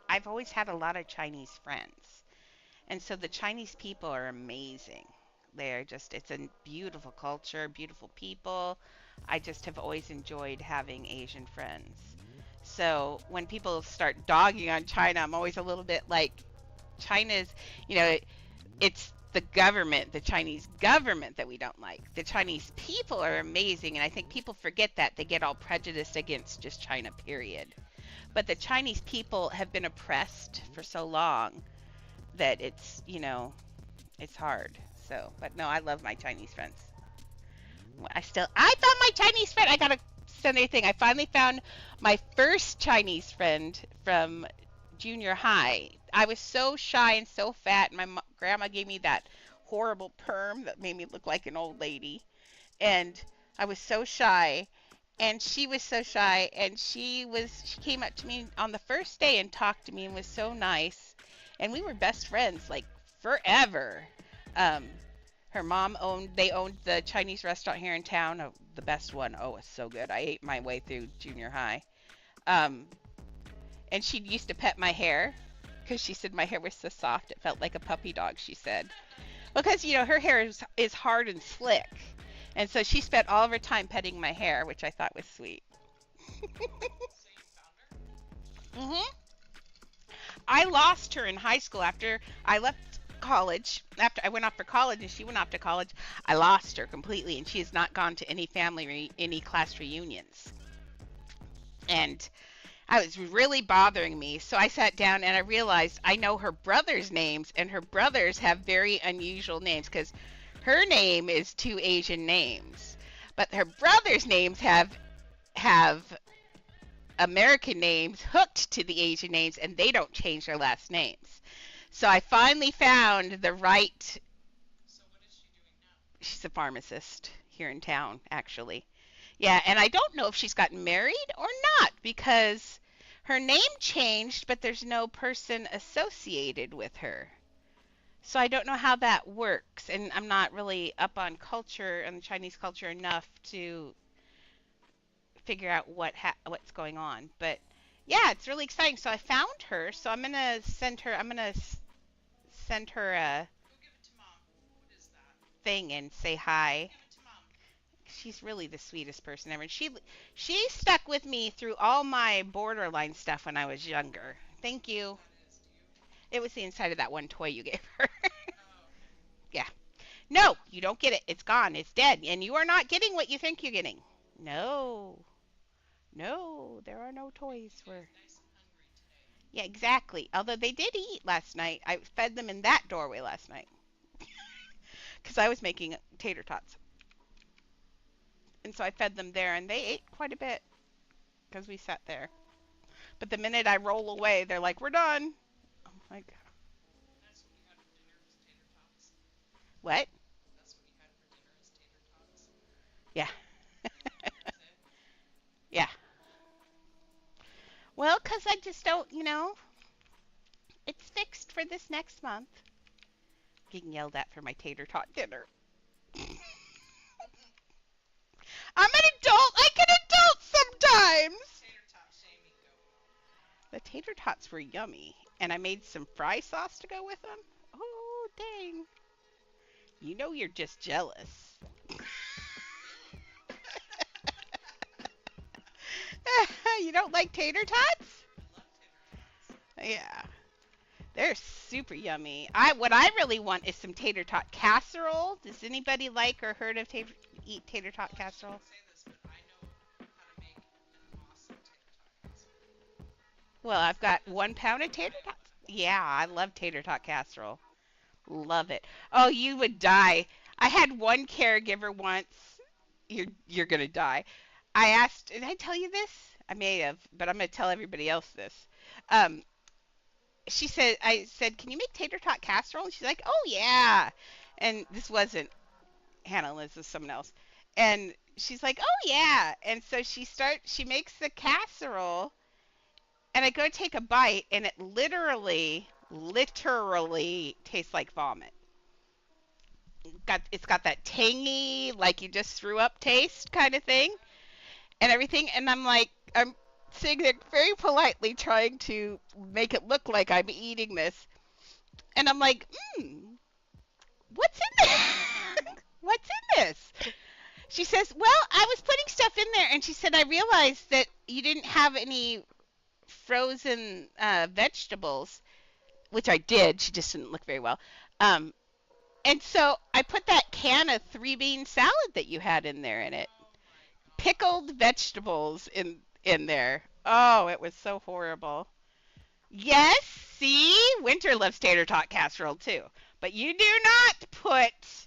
I've always had a lot of Chinese friends. And so the Chinese people are amazing. They're just, it's a beautiful culture, beautiful people. I just have always enjoyed having Asian friends. So when people start dogging on China, I'm always a little bit like, China's, you know, it's the government, the Chinese government that we don't like. The Chinese people are amazing, and I think people forget that. They get all prejudiced against just China, period. But the Chinese people have been oppressed for so long that it's, it's hard. So, but no, I love my Chinese friends. I found my Chinese friend. I gotta send a thing. I finally found my first Chinese friend from junior high. I was so shy and so fat, and my grandma gave me that horrible perm that made me look like an old lady. And I was so shy, and she was so shy, and she came up to me on the first day and talked to me and was so nice, and we were best friends like forever. Um, Her mom they owned the Chinese restaurant here in town, the best one. Oh, it's so good. I ate my way through junior high. Um, and she used to pet my hair because she said my hair was so soft it felt like a puppy dog, she said. Because, her hair is hard and slick. And so she spent all of her time petting my hair, which I thought was sweet. hmm I lost her in high school after I left college. After I went off for college and she went off to college, I lost her completely, and she has not gone to any any class reunions. And I was really bothering me. So I sat down and I realized I know her brother's names, and her brothers have very unusual names because her name is two Asian names, but her brother's names have American names hooked to the Asian names, and they don't change their last names. So I finally found the right. So what is she doing now? She's a pharmacist here in town, actually. Yeah, and I don't know if she's gotten married or not because her name changed, but there's no person associated with her. So I don't know how that works, and I'm not really up on culture and Chinese culture enough to figure out what's going on. But yeah, it's really exciting. So I found her. So I'm gonna send her. I'm gonna send her a thing and say hi. She's really the sweetest person ever. She stuck with me through all my borderline stuff when I was younger. Thank you. It was the inside of that one toy you gave her. Yeah. No, you don't get it. It's gone. It's dead. And you are not getting what you think you're getting. No. No, there are no toys for. Yeah, exactly. Although they did eat last night. I fed them in that doorway last night. Because I was making tater tots. And so I fed them there, and they ate quite a bit because we sat there. But the minute I roll away, they're like, we're done. I'm like, what? Yeah. Yeah. Well, because I just don't. for this next month. Getting yelled at for my tater tot dinner. I'm an adult. I can adult sometimes. The tater tots were yummy, and I made some fry sauce to go with them. Oh, dang. You know you're just jealous. You don't like tater tots? Yeah. They're super yummy. What I really want is some tater tot casserole. Does anybody like or heard of eat tater tot casserole? Well, I've got 1 pound of tater tots. Yeah, I love tater tot casserole. Love it. Oh, you would die. I had one caregiver once. You're gonna die. I asked, did I tell you this? I may have, but I'm gonna tell everybody else this. Um, she said, I said, can you make tater tot casserole? And she's like, oh yeah. And this wasn't Hannah Liz, this was someone else. And she's like, oh yeah. And so she makes the casserole, and I go take a bite, and it literally tastes like vomit. It's got that tangy, like you just threw up taste kind of thing, and everything. And I'm sitting there very politely trying to make it look like I'm eating this, and I'm like, what's in this? What's in this? She says, well, I was putting stuff in there, and she said, I realized that you didn't have any frozen vegetables, which I did. She just didn't look very well. And so I put that can of 3-bean salad that you had in there in it. Pickled vegetables in there. Oh, it was so horrible. Yes, see? Winter loves tater tot casserole too. But you do not put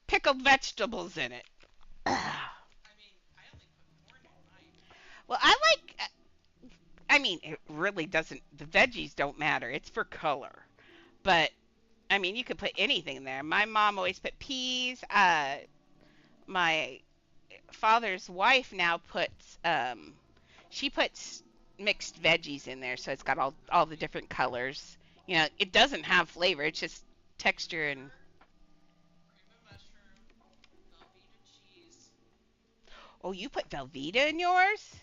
pickled vegetables in it. Well, I mean, it really doesn't, the veggies don't matter. It's for color. But, I mean, you could put anything in there. My mom always put peas. My father's wife now she puts mixed veggies in there, so it's got all the different colors. You know, it doesn't have flavor. It's just texture and... Oh, you put Velveeta in yours?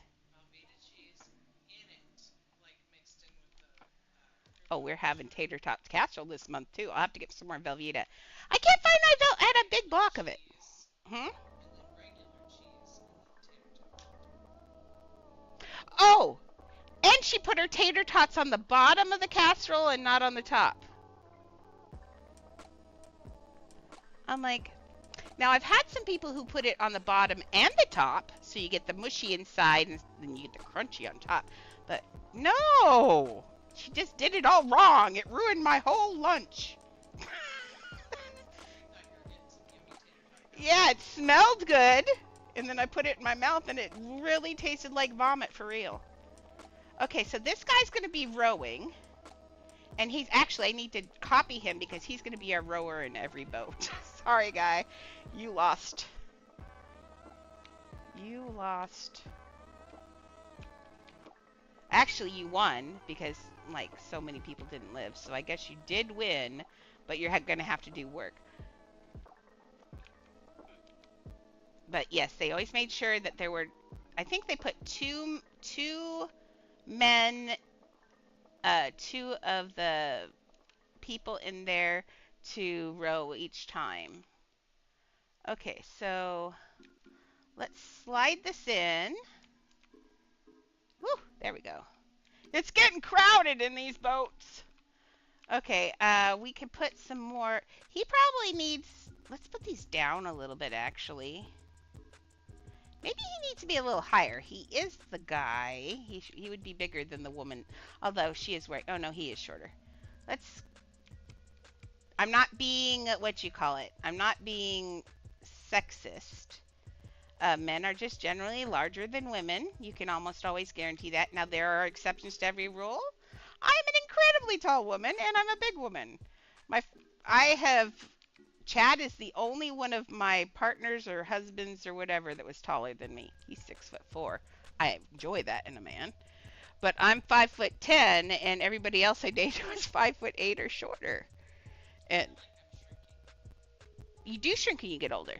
Oh, we're having tater tot casserole this month too. I'll have to get some more Velveeta. I can't find I had a big block of it. Hmm? Oh, and she put her tater tots on the bottom of the casserole and not on the top. I'm like, now I've had some people who put it on the bottom and the top, so you get the mushy inside and then you get the crunchy on top. But no, she just did it all wrong. It ruined my whole lunch. Yeah, it smelled good, and then I put it in my mouth, and it really tasted like vomit for real. Okay, so this guy's going to be rowing, and he's actually, I need to copy him because he's going to be our rower in every boat. Sorry, guy. You lost. You lost. Actually, you won because, like, so many people didn't live, so I guess you did win, but you're going to have to do work. But yes, they always made sure that there were, I think they put two men, 2 of the people in there to row each time. Okay, so let's slide this in. Woo, there we go. It's getting crowded in these boats. Okay, we can put some more. He probably needs, let's put these down a little bit actually. Maybe he needs to be a little higher. He is the guy. He would be bigger than the woman. Although she is wearing... Oh, no, he is shorter. I'm not being... What you call it? I'm not being sexist. Men are just generally larger than women. You can almost always guarantee that. Now, there are exceptions to every rule. I'm an incredibly tall woman, and I'm a big woman. Chad is the only one of my partners or husbands or whatever that was taller than me. He's 6'4". I enjoy that in a man. But I'm 5'10", and everybody else I dated was 5'8" or shorter. And you do shrink when you get older.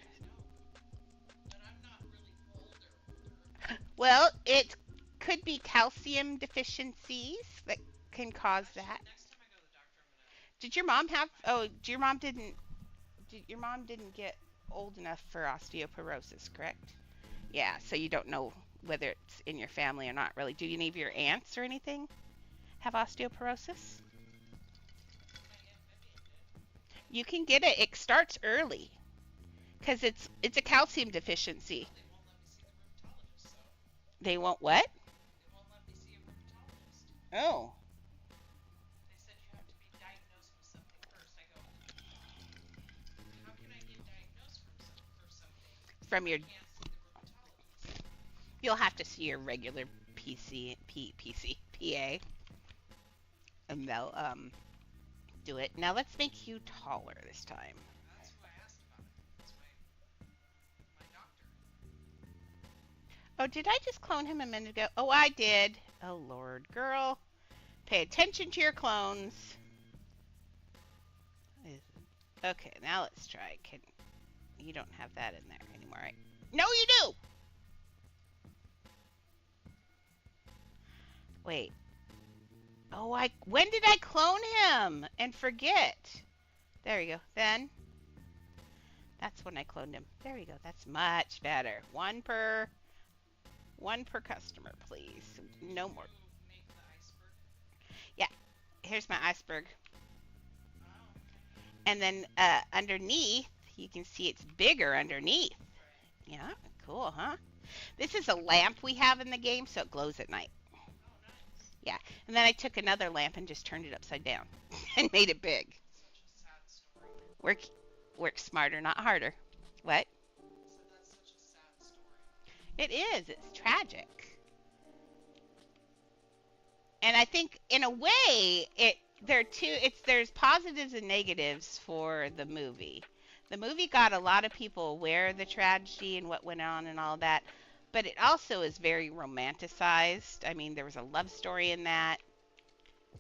Well, it could be calcium deficiencies that can cause that. Did your mom have? Oh, your mom didn't. Your mom didn't get old enough for osteoporosis, correct? Yeah, so you don't know whether it's in your family or not, really. Do any of your aunts or anything have osteoporosis? You can get it. It starts early because it's a calcium deficiency. They won't what? Oh, from your. You'll have to see your regular PA, and they'll do it. Now let's make you taller this time. Oh, did I just clone him a minute ago? Oh, I did. Oh, Lord, girl. Pay attention to your clones. Okay, now let's try. You don't have that in there anymore, right? No, you do! Wait. Oh, when did I clone him and forget? There you go. Then, that's when I cloned him. There you go. That's much better. One per customer, please. No more. Yeah, here's my iceberg. And then underneath, you can see it's bigger underneath. Yeah, cool, huh? This is a lamp we have in the game, so it glows at night. Yeah, and then I took another lamp and just turned it upside down and made it big. Work, work smarter, not harder. What? It is. It's tragic. And I think in a way there's positives and negatives for the movie. The movie got a lot of people aware of the tragedy and what went on and all that, but it also is very romanticized. I mean, there was a love story in that.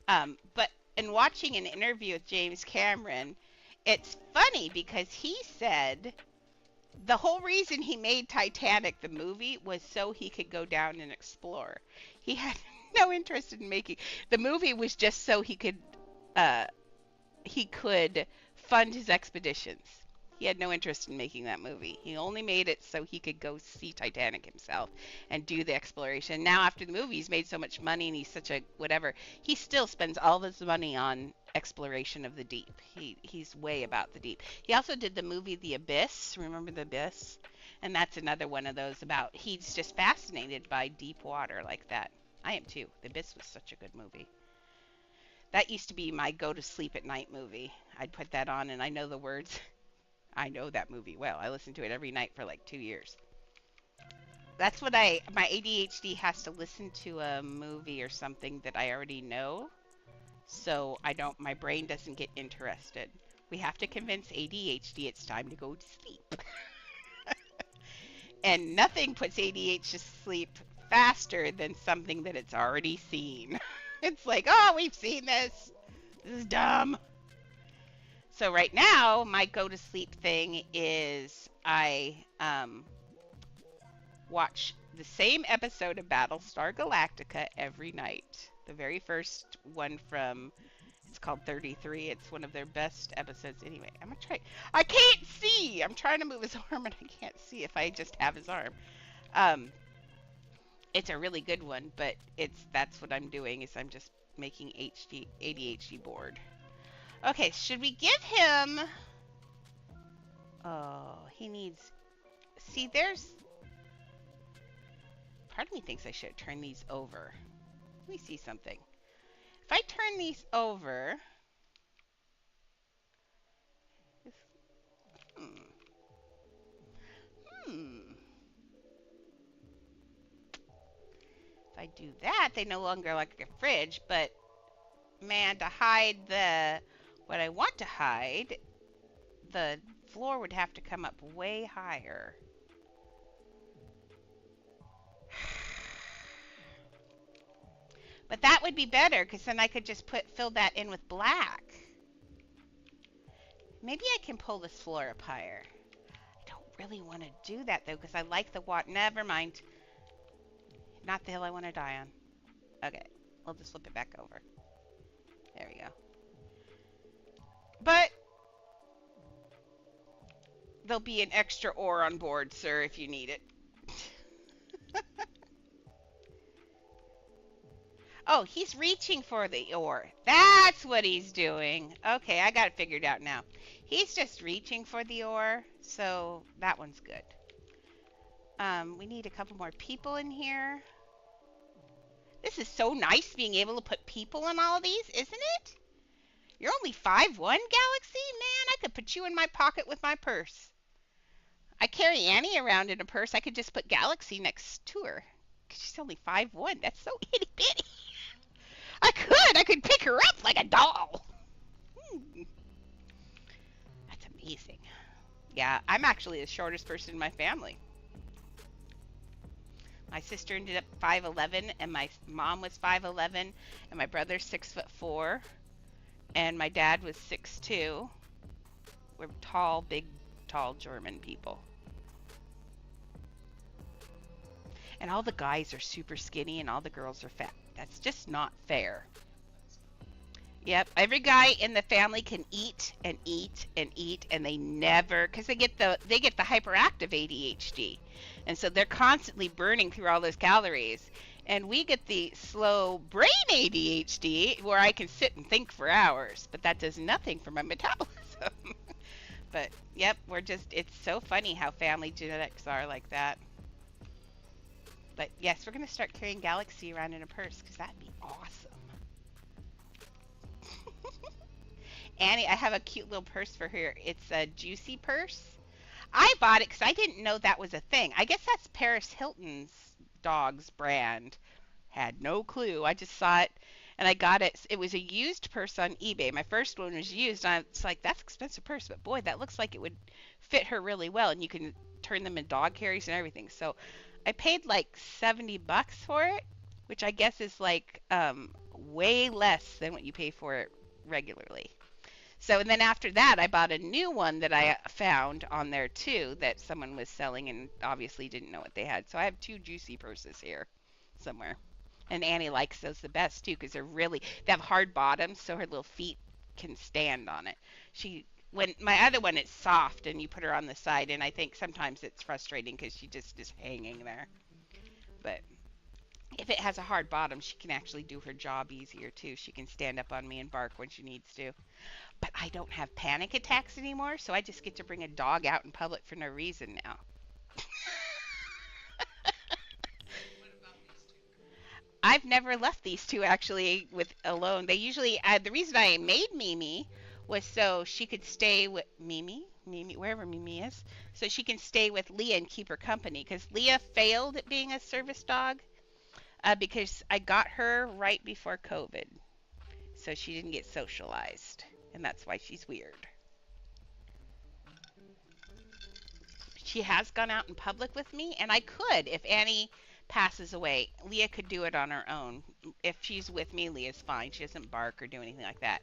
But in watching an interview with James Cameron, it's funny because he said the whole reason he made Titanic the movie was so he could go down and explore. He had no interest in making the movie was just so uh he could fund his expeditions. He had no interest in making that movie. He only made it so he could go see Titanic himself and do the exploration. Now after the movie, he's made so much money and he's such a whatever. He still spends all of his money on exploration of the deep. He's way about the deep. He also did the movie The Abyss. Remember The Abyss? And that's another one of those about he's just fascinated by deep water like that. I am too. The Abyss was such a good movie. That used to be my go to sleep at night movie. I'd put that on and I know the words. I know that movie well. I listened to it every night for like 2 years. That's what my ADHD has to listen to a movie or something that I already know. So my brain doesn't get interested. We have to convince ADHD it's time to go to sleep. And nothing puts ADHD to sleep faster than something that it's already seen. It's like, oh, we've seen this. This is dumb. So right now, my go to sleep thing is I watch the same episode of Battlestar Galactica every night. The very first one it's called 33. It's one of their best episodes. Anyway, I'm gonna try. I can't see. I'm trying to move his arm and I can't see if I just have his arm. It's a really good one, but that's what I'm doing is I'm just making ADHD bored. Okay, should we give him... Oh, he needs... See, part of me thinks I should turn these over. Let me see something. If I turn these over... If I do that, they no longer look like a fridge, but... Man, to hide what I want to hide, the floor would have to come up way higher. But that would be better because then I could just fill that in with black. Maybe I can pull this floor up higher. I don't really want to do that though because I like the water. Never mind. Not the hill I want to die on. Okay, I'll just flip it back over. There we go. But there'll be an extra ore on board, sir, if you need it. Oh, he's reaching for the ore. That's what he's doing. Okay, I got it figured out now. He's just reaching for the ore, so that one's good. We need a couple more people in here. This is so nice being able to put people in all of these, isn't it? You're only 5'1", Galaxy? Man, I could put you in my pocket with my purse. I carry Annie around in a purse. I could just put Galaxy next to her. She's only 5'1". That's so itty bitty. I could pick her up like a doll. That's amazing. Yeah, I'm actually the shortest person in my family. My sister ended up 5'11", and my mom was 5'11", and my brother's 6'4", and my dad was 6'2". We're tall, big, tall German people. And all the guys are super skinny and all the girls are fat. That's just not fair. Yep, every guy in the family can eat and eat and eat, and they never, because they get the hyperactive ADHD, and so they're constantly burning through all those calories. And we get the slow brain ADHD, where I can sit and think for hours, but that does nothing for my metabolism. But yep, it's so funny how family genetics are like that. But yes, we're gonna start carrying Galaxy around in a purse because that'd be awesome. Annie, I have a cute little purse for her. It's a Juicy purse. I bought it because I didn't know that was a thing. I guess that's Paris Hilton's dog's brand. Had no clue. I just saw it and I got it. It was a used purse on eBay. My first one was used. And I was like, that's an expensive purse, but boy, that looks like it would fit her really well. And you can turn them in dog carries and everything. So I paid like $70 for it, which I guess is like way less than what you pay for it regularly. So, and then after that, I bought a new one that I found on there too that someone was selling and obviously didn't know what they had. So I have 2 Juicy purses here somewhere. And Annie likes those the best too because they have hard bottoms so her little feet can stand on it. When my other one, it's soft and you put her on the side, and I think sometimes it's frustrating because she just is hanging there. But if it has a hard bottom, she can actually do her job easier too. She can stand up on me and bark when she needs to. But I don't have panic attacks anymore, so I just get to bring a dog out in public for no reason now. I've never left these two actually alone. They usually, the reason I made Mimi was so she could stay with Mimi, wherever Mimi is, so she can stay with Leah and keep her company. Because Leah failed at being a service dog because I got her right before COVID. So she didn't get socialized. And that's why she's weird. She has gone out in public with me, and I could if Annie passes away. Leah could do it on her own. If she's with me, Leah's fine. She doesn't bark or do anything like that.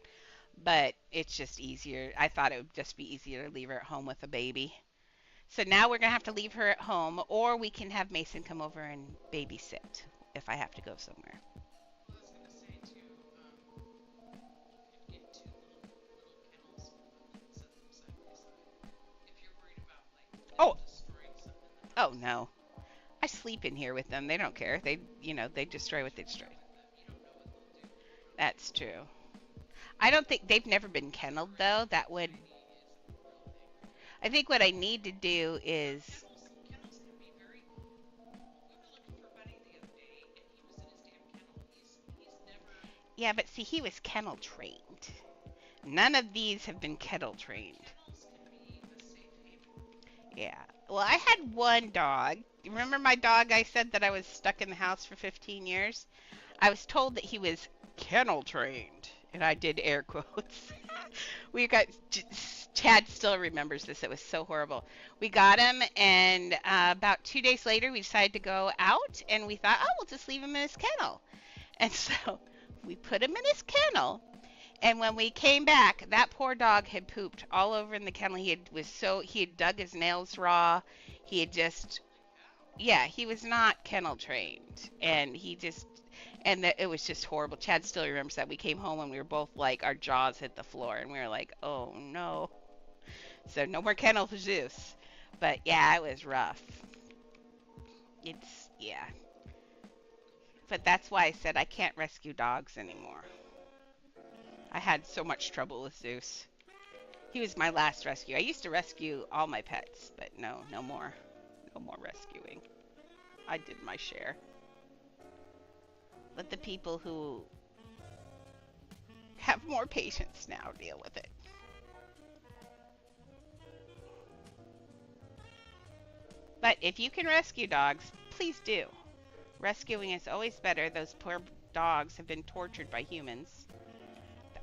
But it's just easier. I thought it would just be easier to leave her at home with a baby. So now we're going to have to leave her at home, or we can have Mason come over and babysit if I have to go somewhere. Oh. Oh no. I sleep in here with them. They don't care. They destroy what they destroy. That's true. I don't think they've never been kenneled though. I think what I need to do is yeah, but see, he was kennel trained. None of these have been kennel trained. Yeah. Well, I had one dog. You remember my dog I said that I was stuck in the house for 15 years? I was told that he was kennel trained, and I did air quotes. Chad still remembers this. It was so horrible. We got him, and about 2 days later, we decided to go out, and we thought, oh, we'll just leave him in his kennel. And so we put him in his kennel. And when we came back, that poor dog had pooped all over in the kennel. He had dug his nails raw. He had just Yeah, he was not kennel trained, and it was just horrible. Chad still remembers that. We came home and we were both like, our jaws hit the floor, and we were like, oh no. So no more kennel for Zeus. But yeah, it was rough. Yeah. But that's why I said I can't rescue dogs anymore. I had so much trouble with Zeus. He was my last rescue. I used to rescue all my pets, but no, no more. No more rescuing. I did my share. Let the people who have more patience now deal with it. But if you can rescue dogs, please do. Rescuing is always better. Those poor dogs have been tortured by humans.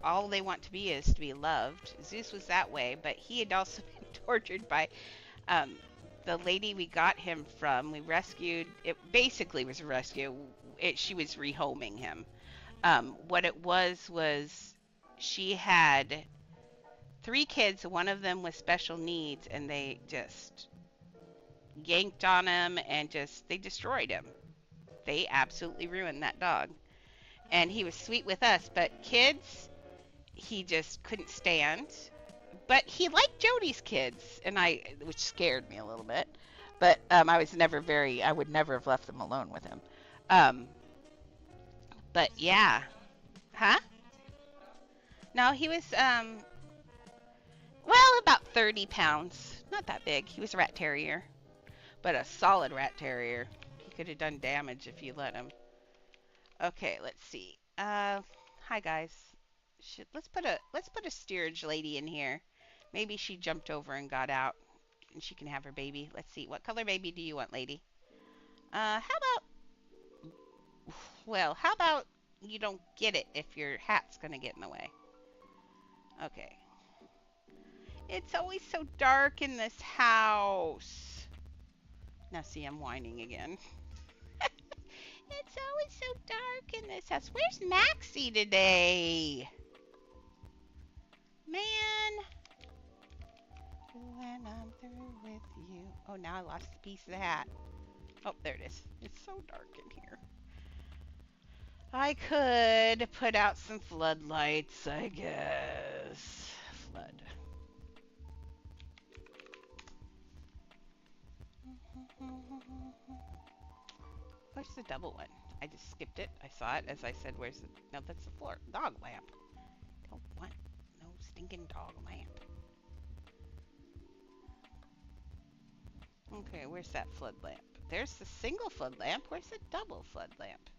All they want to be is to be loved. Zeus was that way, but he had also been tortured by um, the lady we got him from. We rescued. It basically was a rescue. She was rehoming him. What it was she had 3 kids. One of them with special needs, and they just yanked on him and they destroyed him. They absolutely ruined that dog. And he was sweet with us, but kids, he just couldn't stand. But he liked Jody's kids, which scared me a little bit. But I would never have left them alone with him. But yeah. Huh? No, he was, well, about 30 pounds. Not that big. He was a rat terrier. But a solid rat terrier. He could have done damage if you let him. Okay, let's see. Hi guys. Let's put a steerage lady in here. Maybe she jumped over and got out, and she can have her baby. Let's see. What color baby do you want, lady? How about you don't get it if your hat's gonna get in the way? Okay. It's always so dark in this house. Now see, I'm whining again. It's always so dark in this house. Where's Maxie today? Man. When I'm through with you. Oh, now I lost a piece of the hat. Oh, there it is. It's so dark in here. I could put out some floodlights, I guess. Flood. Where's the double one? I just skipped it. I saw it as I said, where's the... No, that's the floor. Dog lamp. Don't want no stinking dog lamp. Okay, where's that flood lamp? There's the single flood lamp. Where's the double flood lamp?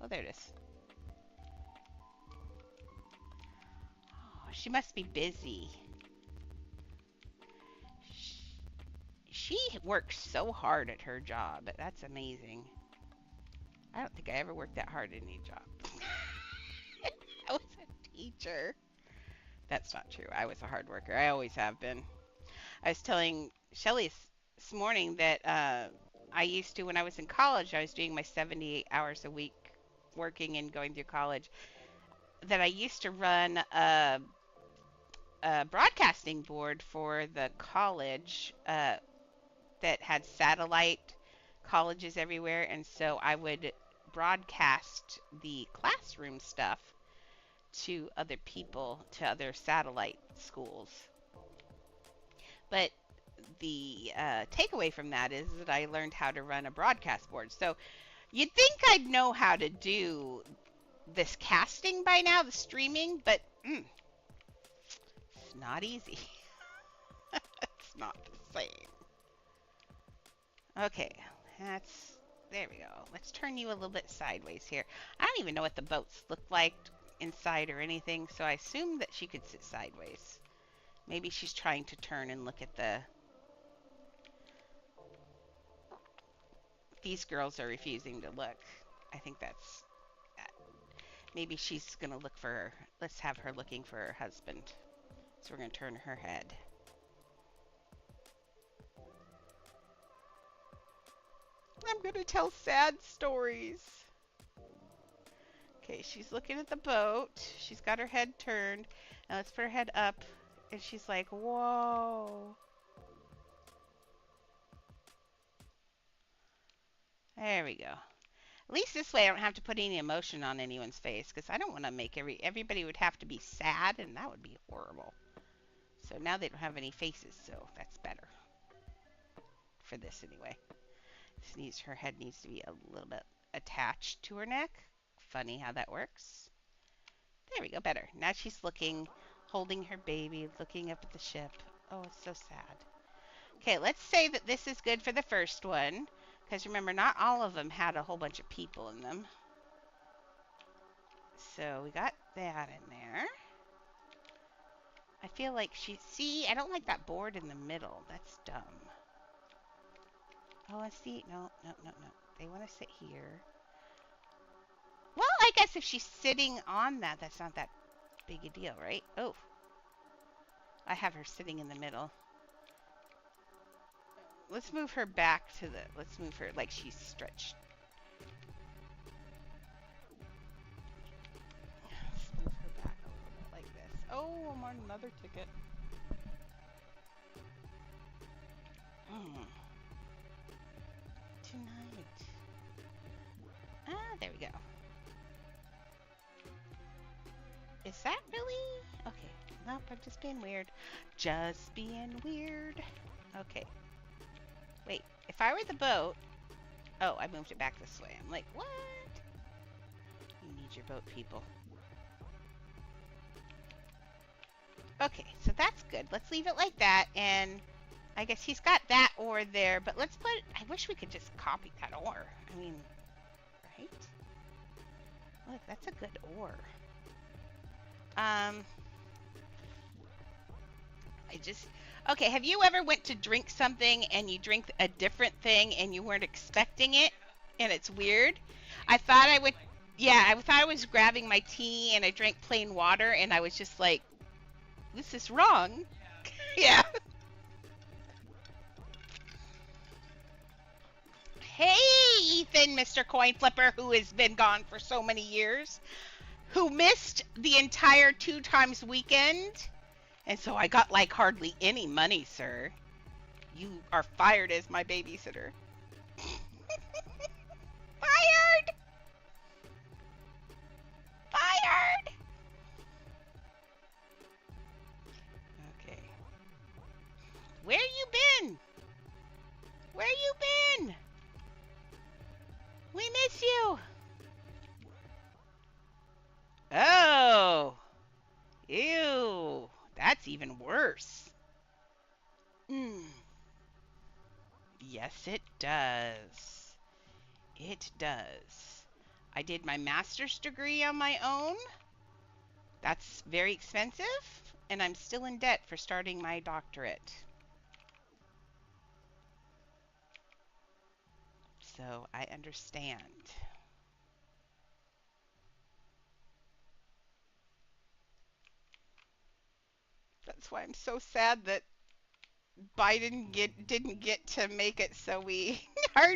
Oh, there it is. Oh, she must be busy. She works so hard at her job. That's amazing. I don't think I ever worked that hard at any job. I was a teacher. That's not true. I was a hard worker. I always have been. I was telling Shelly this morning that I used to, when I was in college, I was doing my 78 hours a week working and going through college, that I used to run a broadcasting board for the college that had satellite colleges everywhere. And so I would broadcast the classroom stuff to other people, to other satellite schools. But the takeaway from that is that I learned how to run a broadcast board. So you'd think I'd know how to do this casting by now, the streaming, but it's not easy. It's not the same. Okay, there we go. Let's turn you a little bit sideways here. I don't even know what the boats look like inside or anything, so I assume that she could sit sideways. Maybe she's trying to turn and look at the... These girls are refusing to look. I think that's... Maybe she's going to look for... Let's have her looking for her husband. So we're going to turn her head. I'm going to tell sad stories. Okay, she's looking at the boat. She's got her head turned. And let's put her head up. And she's like, whoa. There we go. At least this way I don't have to put any emotion on anyone's face, because I don't want to make everybody would have to be sad, and that would be horrible. So now they don't have any faces, so that's better. For this anyway. Her head needs to be a little bit attached to her neck. Funny how that works. There we go, better. Now she's looking, holding her baby, looking up at the ship. Oh, it's so sad. Okay, let's say that this is good for the first one. Because remember, not all of them had a whole bunch of people in them. So we got that in there. I feel like see, I don't like that board in the middle. That's dumb. Oh, I see. No. They want to sit here. Well, I guess if she's sitting on that, that's not that big a deal, right? Oh. I have her sitting in the middle. Let's move her back to let's move her like she's stretched. Let's move her back a little bit like this. Oh, I'm on another ticket. Tonight. Ah, there we go. Is that really? Okay. Nope, I'm just being weird. Just being weird. Okay. Wait, if I were the boat... Oh, I moved it back this way. I'm like, what? You need your boat, people. Okay, so that's good. Let's leave it like that, and I guess he's got that oar there, but let's put... I wish we could just copy that oar. I mean, right? Look, that's a good oar. Okay, have you ever went to drink something and you drink a different thing and you weren't expecting it and it's weird? I thought I would, yeah, I thought I was grabbing my tea and I drank plain water and I was just like, this is wrong. Yeah. Hey, Ethan, Mr. Coin Flipper, who has been gone for so many years, who missed the entire 2 times weekend. And so I got like hardly any money, sir. You are fired as my babysitter. Fired! Fired! Okay. Where you been? Where you been? We miss you. Oh. Ew. That's even worse. Yes, it does. It does. I did my master's degree on my own. That's very expensive, and I'm still in debt for starting my doctorate. So I understand. That's why I'm so sad that Biden didn't get to make it so we our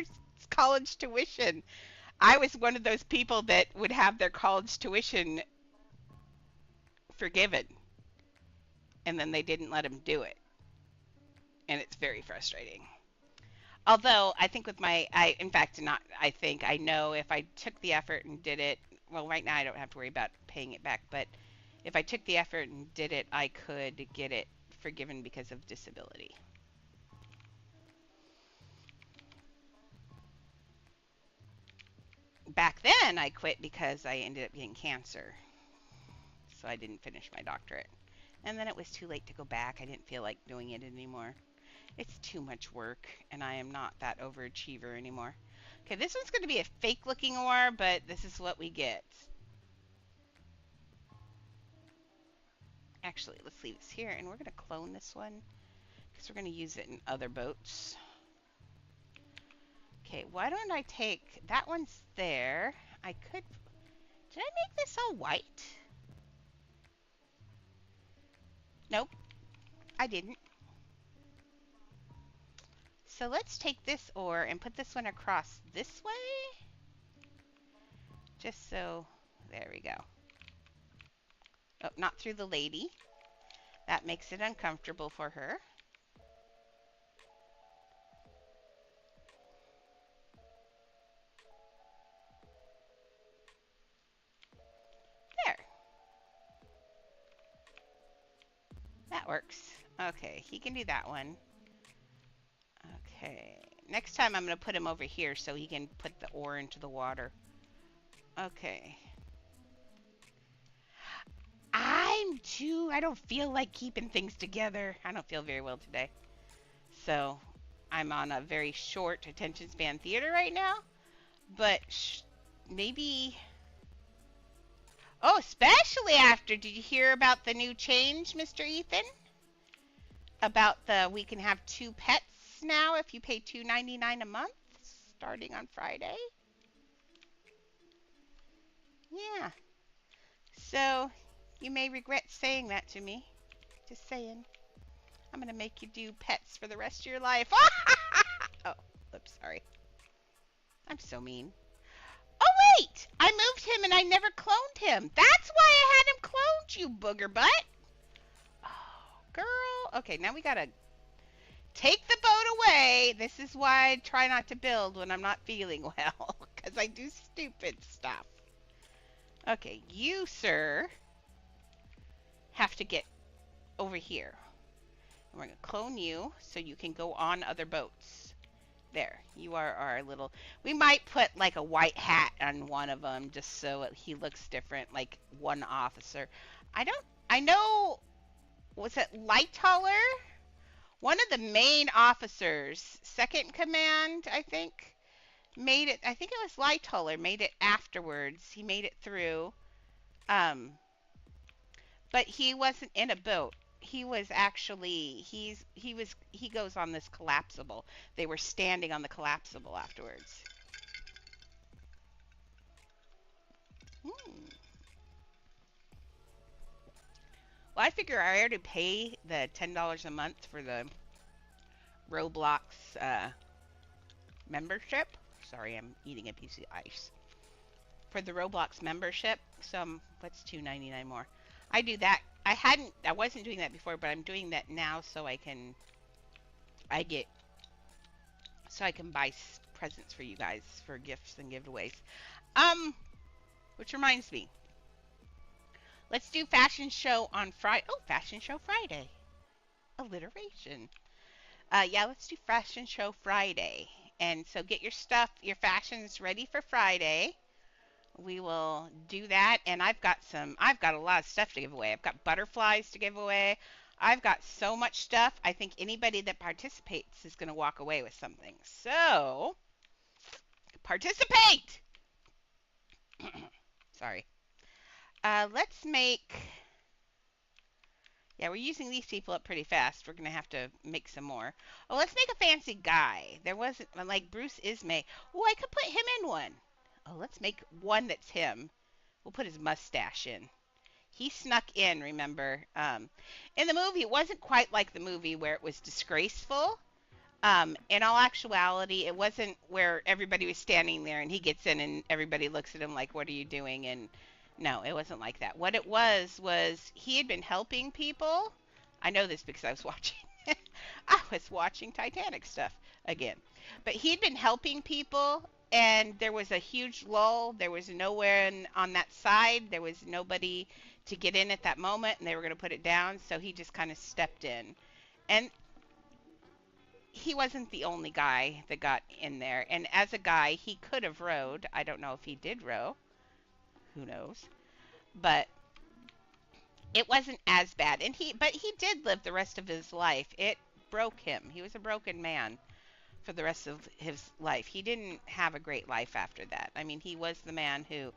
college tuition. I was one of those people that would have their college tuition forgiven, and then they didn't let them do it, and it's very frustrating. Although I think with in fact, not I think I know if I took the effort and did it. Well, right now I don't have to worry about paying it back, but if I took the effort and did it, I could get it forgiven because of disability. Back then, I quit because I ended up getting cancer. So I didn't finish my doctorate. And then it was too late to go back. I didn't feel like doing it anymore. It's too much work, and I am not that overachiever anymore. Okay, this one's going to be a fake-looking oar, but this is what we get. Actually, let's leave this here, and we're going to clone this one because we're going to use it in other boats. Okay, why don't I take... That one's there. I could... Did I make this all white? Nope, I didn't. So let's take this oar and put this one across this way. Just so There we go. Oh, not through the lady. That makes it uncomfortable for her. There. That works. Okay, he can do that one. Okay. Next time I'm going to put him over here so he can put the ore into the water. Okay. I don't feel like keeping things together. I don't feel very well today. So I'm on a very short attention span theater right now. But maybe. Oh, especially after. Did you hear about the new change, Mr. Ethan? About we can have 2 pets now if you pay $2.99 a month starting on Friday. Yeah. So you may regret saying that to me. Just saying. I'm going to make you do pets for the rest of your life. Oh, oops, sorry. I'm so mean. Oh, wait! I moved him and I never cloned him. That's why I had him cloned, you booger butt. Oh, girl. Okay, now we got to take the boat away. This is why I try not to build when I'm not feeling well, because I do stupid stuff. Okay, you, sir, have to get over here. And we're going to clone you so you can go on other boats. There, you are our little... We might put like a white hat on one of them just so he looks different, like one officer. I know, was it Lightoller? One of the main officers, second command, I think, made it. I think it was Lightoller made it afterwards. He made it through. But he wasn't in a boat. He was actually he goes on this collapsible. They were standing on the collapsible afterwards. Well, I figure I already pay the $10 a month for the Roblox membership. Sorry, I'm eating a piece of ice. For the Roblox membership, what's $2.99 more? I do that. I wasn't doing that before, but I'm doing that now so I can buy presents for you guys for gifts and giveaways. Which reminds me, let's do fashion show on Friday. Oh, fashion show Friday. Alliteration. Yeah, let's do fashion show Friday. And so get your stuff, your fashions ready for Friday. We will do that, and I've got a lot of stuff to give away. I've got butterflies to give away. I've got so much stuff. I think anybody that participates is going to walk away with something. So, participate! Sorry. Let's make... Yeah, we're using these people up pretty fast. We're going to have to make some more. Oh, let's make a fancy guy. There wasn't, like Bruce Ismay. Oh, I could put him in one. Oh, let's make one that's him. We'll put his mustache in. He snuck in, remember? In the movie, it wasn't quite like the movie where it was disgraceful. In all actuality, it wasn't where everybody was standing there and he gets in and everybody looks at him like, what are you doing? And no, it wasn't like that. What it was he had been helping people. I know this because I was watching. I was watching Titanic stuff again. But he'd been helping people, and there was a huge lull. There was nowhere on that side. There was nobody to get in at that moment, and they were going to put it down. So he just kind of stepped in. And he wasn't the only guy that got in there. And as a guy, he could have rowed. I don't know if he did row. Who knows? But it wasn't as bad. But he did live the rest of his life. It broke him. He was a broken man for the rest of his life. He didn't have a great life after that. I mean, he was the man who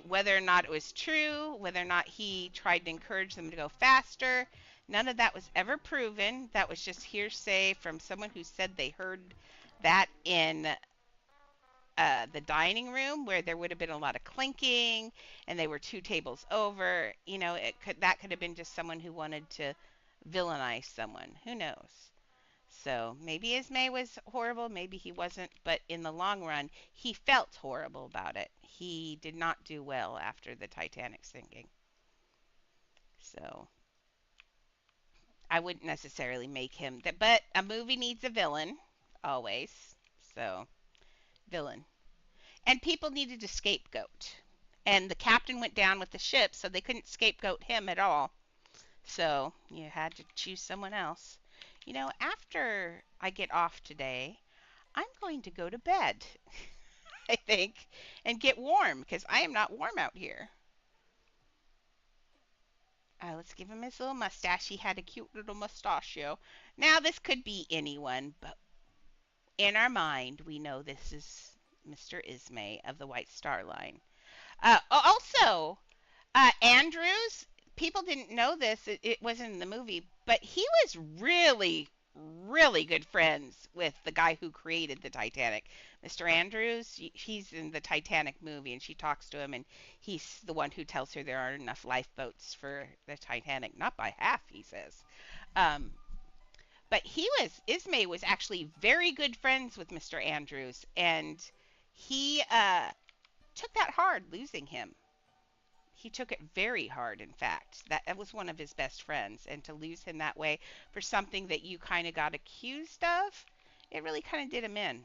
whether or not it was true, whether or not he tried to encourage them to go faster, none of that was ever proven. That was just hearsay from someone who said they heard that in the dining room where there would have been a lot of clinking and they were 2 tables over. You know, that could have been just someone who wanted to villainize someone. Who knows? So maybe Ismay was horrible, maybe he wasn't, but in the long run, he felt horrible about it. He did not do well after the Titanic sinking. So I wouldn't necessarily make him that, but a movie needs a villain, always. So, villain. And people needed a scapegoat. And the captain went down with the ship, so they couldn't scapegoat him at all. So, you had to choose someone else. You know, after I get off today, I'm going to go to bed, I think, and get warm because I am not warm out here. Let's give him his little mustache. He had a cute little mustachio. Now, this could be anyone, but in our mind, we know this is Mr. Ismay of the White Star Line. Also, Andrews, people didn't know this, it wasn't in the movie, but he was really, really good friends with the guy who created the Titanic. Mr. Andrews, he's in the Titanic movie, and she talks to him, and he's the one who tells her there aren't enough lifeboats for the Titanic. Not by half, he says. Um, but Ismay was actually very good friends with Mr. Andrews, and he took that hard, losing him. He took it very hard, in fact. That was one of his best friends, and to lose him that way for something that you kind of got accused of, it really kind of did him in.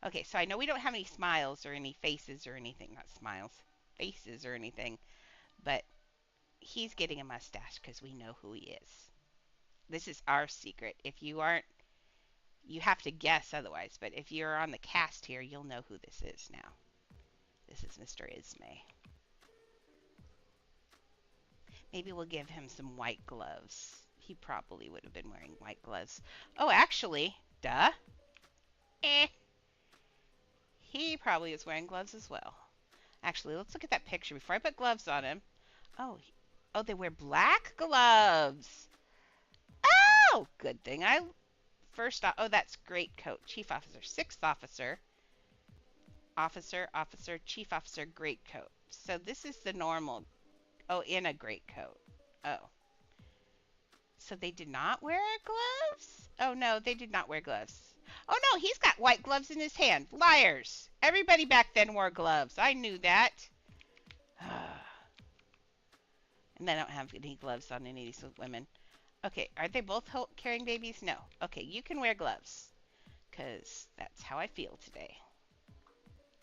Okay, so I know we don't have any smiles or any faces or anything. Not smiles, faces or anything, but he's getting a mustache because we know who he is. This is our secret. If you aren't, you have to guess otherwise, but if you're on the cast here, you'll know who this is now. This is Mr. Ismay. Maybe we'll give him some white gloves. He probably would have been wearing white gloves. Oh, actually, duh. He probably is wearing gloves as well. Actually, let's look at that picture before I put gloves on him. Oh, they wear black gloves. Oh, good thing I first. Oh, that's great coat. Chief officer, sixth officer, officer, chief officer, great coat. So this is the normal. Oh, in a great coat. Oh. So they did not wear gloves? Oh, no, they did not wear gloves. Oh, no, he's got white gloves in his hand. Liars. Everybody back then wore gloves. I knew that. And they don't have any gloves on any of these women. Okay, are they both carrying babies? No. Okay, you can wear gloves. Because that's how I feel today.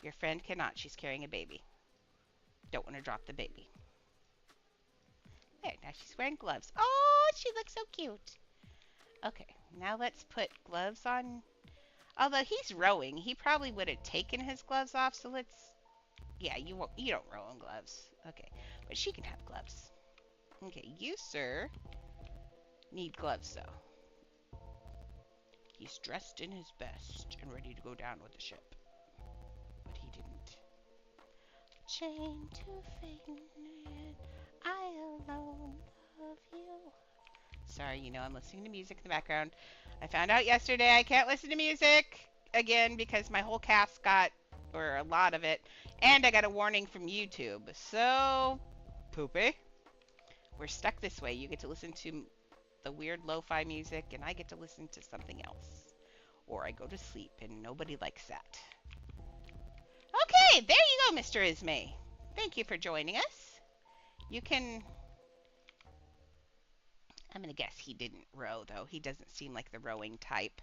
Your friend cannot. She's carrying a baby. Don't want to drop the baby. There, now she's wearing gloves. Oh, she looks so cute. Okay, now let's put gloves on. Although he's rowing, he probably would have taken his gloves off. So let's. Yeah, you don't row in gloves. Okay, but she can have gloves. Okay, you, sir, need gloves though. He's dressed in his best and ready to go down with the ship. But he didn't. Chain to fate, I alone love you. Sorry, I'm listening to music in the background. I found out yesterday I can't listen to music again because my whole cast got, or a lot of it, and I got a warning from YouTube. So, poopy. We're stuck this way. You get to listen to the weird lo-fi music, and I get to listen to something else. Or I go to sleep, and nobody likes that. Okay, there you go, Mr. Ismay. Thank you for joining us. You can... I'm going to guess he didn't row, though. He doesn't seem like the rowing type.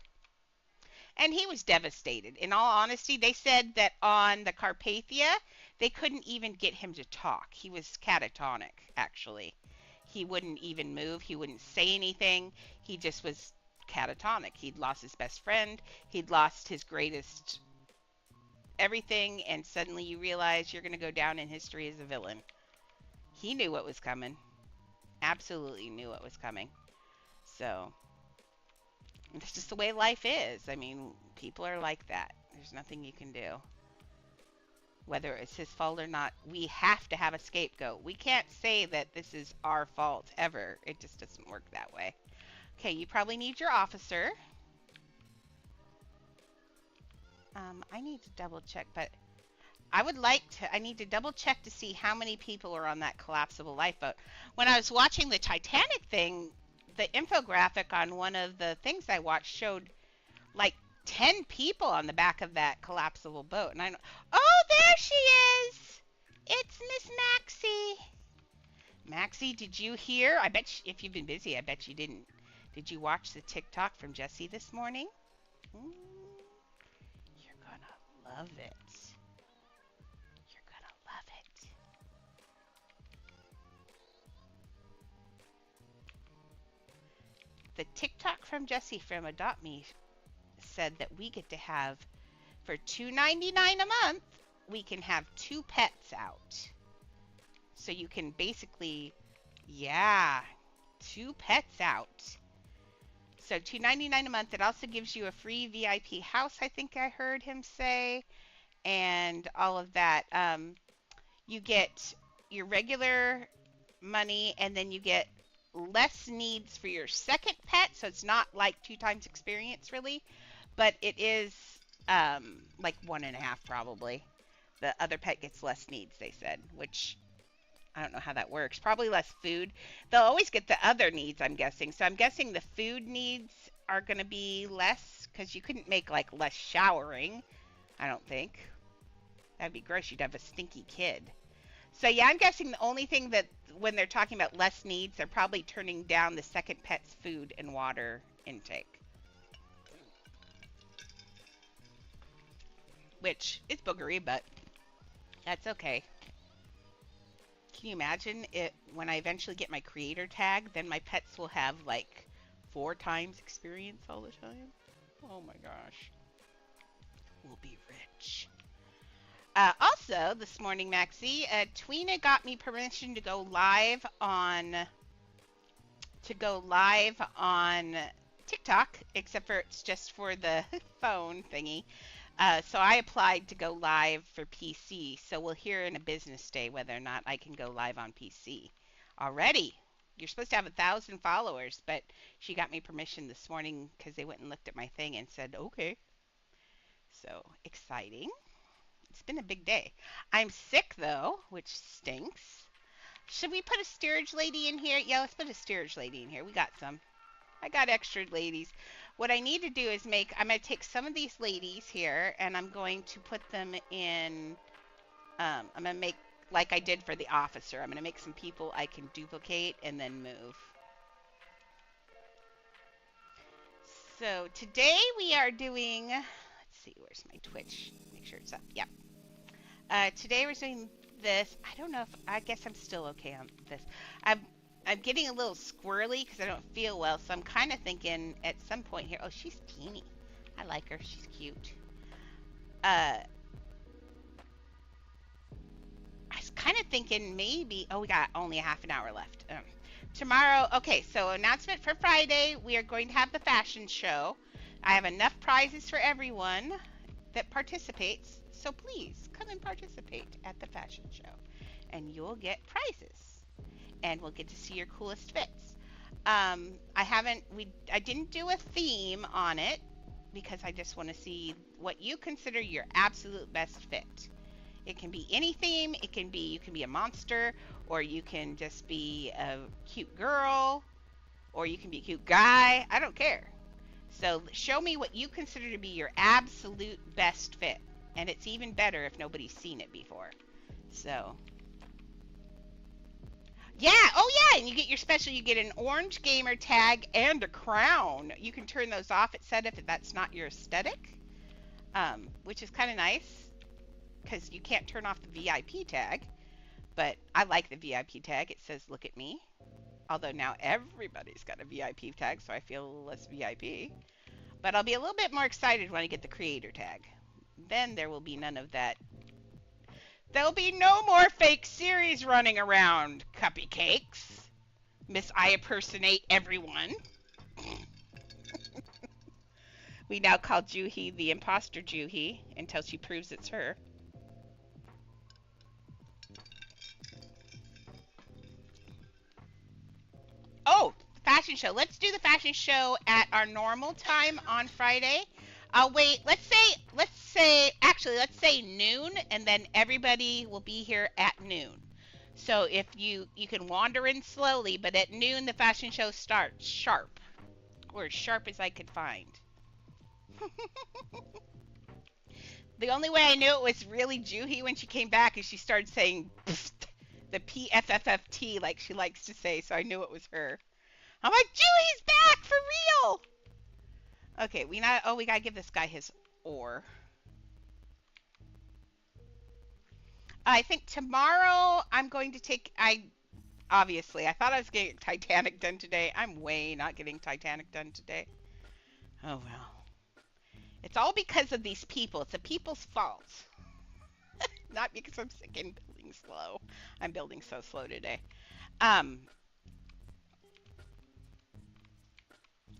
And he was devastated. In all honesty, they said that on the Carpathia, they couldn't even get him to talk. He was catatonic, actually. He wouldn't even move. He wouldn't say anything. He just was catatonic. He'd lost his best friend. He'd lost his greatest everything. And suddenly you realize you're going to go down in history as a villain. He knew what was coming. Absolutely knew what was coming. So, it's just the way life is. I mean, people are like that. There's nothing you can do. Whether it's his fault or not, we have to have a scapegoat. We can't say that this is our fault ever. It just doesn't work that way. Okay, you probably need your officer. I need to double check, but I need to double check to see how many people are on that collapsible lifeboat. When I was watching the Titanic thing, the infographic on one of the things I watched showed like 10 people on the back of that collapsible boat. And I know, oh, there she is. It's Miss Maxie. Maxie, did you hear? I bet if you've been busy, I bet you didn't. Did you watch the TikTok from Jesse this morning? You're gonna love it. You're gonna love it. The TikTok from Jesse from Adopt Me said that we get to have, for $2.99 a month, we can have 2 pets out. So you can basically, yeah, 2 pets out. So $2.99 a month. It also gives you a free VIP house, I think I heard him say, and all of that. You get your regular money, and then you get less needs for your second pet. So it's not like 2 times experience, really, but it is like 1.5 probably. The other pet gets less needs, they said, which I don't know how that works. Probably less food. They'll always get the other needs, I'm guessing. So I'm guessing the food needs are going to be less, because you couldn't make like less showering, I don't think. That'd be gross. You'd have a stinky kid. So yeah, I'm guessing the only thing that when they're talking about less needs, they're probably turning down the second pet's food and water intake. Which is boogery, but that's okay. Can you imagine it when I eventually get my creator tag, then my pets will have like 4 times experience all the time? Oh my gosh. We'll be rich. Also, this morning, Maxie, Tweena got me permission to go live on TikTok, except for it's just for the phone thingy. So I applied to go live for PC. So we'll hear in a business day whether or not I can go live on PC. Already. You're supposed to have 1,000 followers, but she got me permission this morning because they went and looked at my thing and said, okay. So exciting. It's been a big day. I'm sick though, which stinks. Should we put a steerage lady in here? Yeah, let's put a steerage lady in here. We got some. I got extra ladies. What I need to do is I'm going to take some of these ladies here and I'm going to put them in, I'm going to make, like I did for the officer, I'm going to make some people I can duplicate and then move. So today we are doing, let's see, where's my Twitch? Make sure it's up. Yep. Today we're doing this. I don't know if, I guess I'm still okay on this. I'm getting a little squirrely because I don't feel well, so I'm kind of thinking at some point here, oh, she's teeny. I like her. She's cute. I was kind of thinking maybe, oh, we got only a half an hour left. Tomorrow, okay, so announcement for Friday, we are going to have the fashion show. I have enough prizes for everyone that participates, so please come and participate at the fashion show, and you'll get prizes. And we'll get to see your coolest fits. I didn't do a theme on it because I just want to see what you consider your absolute best fit. It can be any theme. You can be a monster, or you can just be a cute girl, or you can be a cute guy. I don't care. So show me what you consider to be your absolute best fit. And it's even better if nobody's seen it before. So yeah, oh yeah, and you get your special, you get an orange gamer tag and a crown. You can turn those off, it said, if that's not your aesthetic, which is kind of nice, because you can't turn off the VIP tag, but I like the VIP tag. It says, look at me, although now everybody's got a VIP tag, so I feel less VIP, but I'll be a little bit more excited when I get the creator tag. Then there will be none of that. There'll be no more fake series running around, cupcakes. Miss I impersonate everyone. We now call Juhi the imposter Juhi until she proves it's her. Oh, fashion show. Let's do the fashion show at our normal time on Friday. Wait, let's say noon, and then everybody will be here at noon. So if you can wander in slowly, but at noon the fashion show starts sharp, or as sharp as I could find. The only way I knew it was really Juhi when she came back is she started saying pfft, the PFFFT like she likes to say, so I knew it was her. I'm like, Juhi's back for real. Okay, we gotta give this guy his ore. I think tomorrow I'm going to take. I thought I was getting Titanic done today. I'm way not getting Titanic done today. Oh well. It's all because of these people. It's the people's fault. Not because I'm sick and building slow. I'm building so slow today. Um.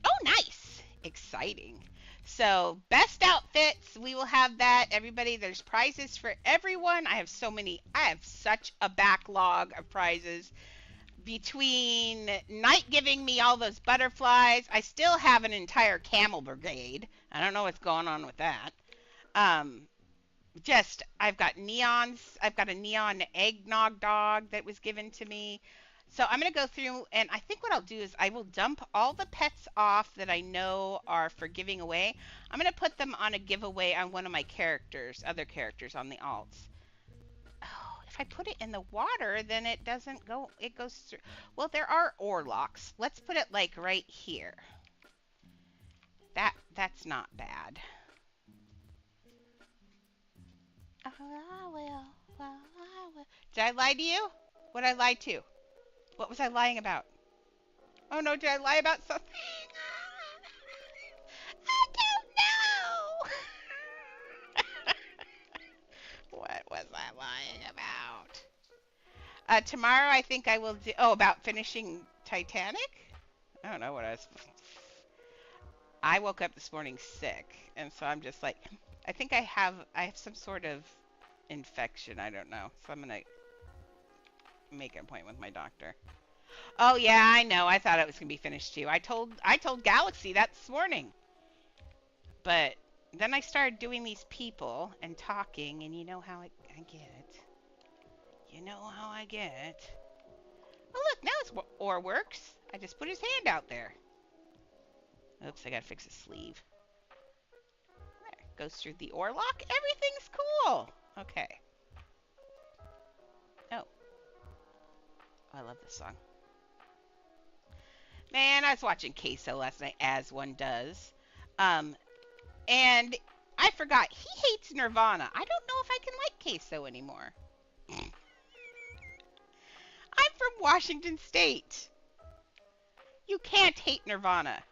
Oh, nice. Exciting. So, best outfits, we will have that. Everybody, there's prizes for everyone. I have such a backlog of prizes. Between Night giving me all those butterflies, I still have an entire camel brigade. I don't know what's going on with that. Um, I've got neons. I've got a neon eggnog dog that was given to me. So I'm going to go through, and I think what I'll do is I will dump all the pets off that I know are for giving away. I'm going to put them on a giveaway on one of my other characters on the alts. Oh, if I put it in the water, then it doesn't go, it goes through. Well, there are ore locks. Let's put it like right here. That's not bad. Oh, I will. Well, I will. Did I lie to you? What did I lie to? What was I lying about? Oh no, did I lie about something? I don't know. What was I lying about? Tomorrow I think I will do. Oh, about finishing Titanic? I don't know what I was. I woke up this morning sick, and so I'm just like, I think I have some sort of infection. I don't know, so I'm gonna make an appointment with my doctor. Oh yeah, I know. I thought it was gonna be finished too. I told Galaxy that this morning, but then I started doing these people and talking, and you know how I get. You know how I get. Oh look, now it's or works. I just put his hand out there. Oops, I gotta fix his sleeve. There, goes through the ore lock. Everything's cool. Okay. Oh, I love this song. Man, I was watching Queso last night, as one does. Um, and I forgot he hates Nirvana. I don't know if I can like Queso anymore. I'm from Washington State. You can't hate Nirvana.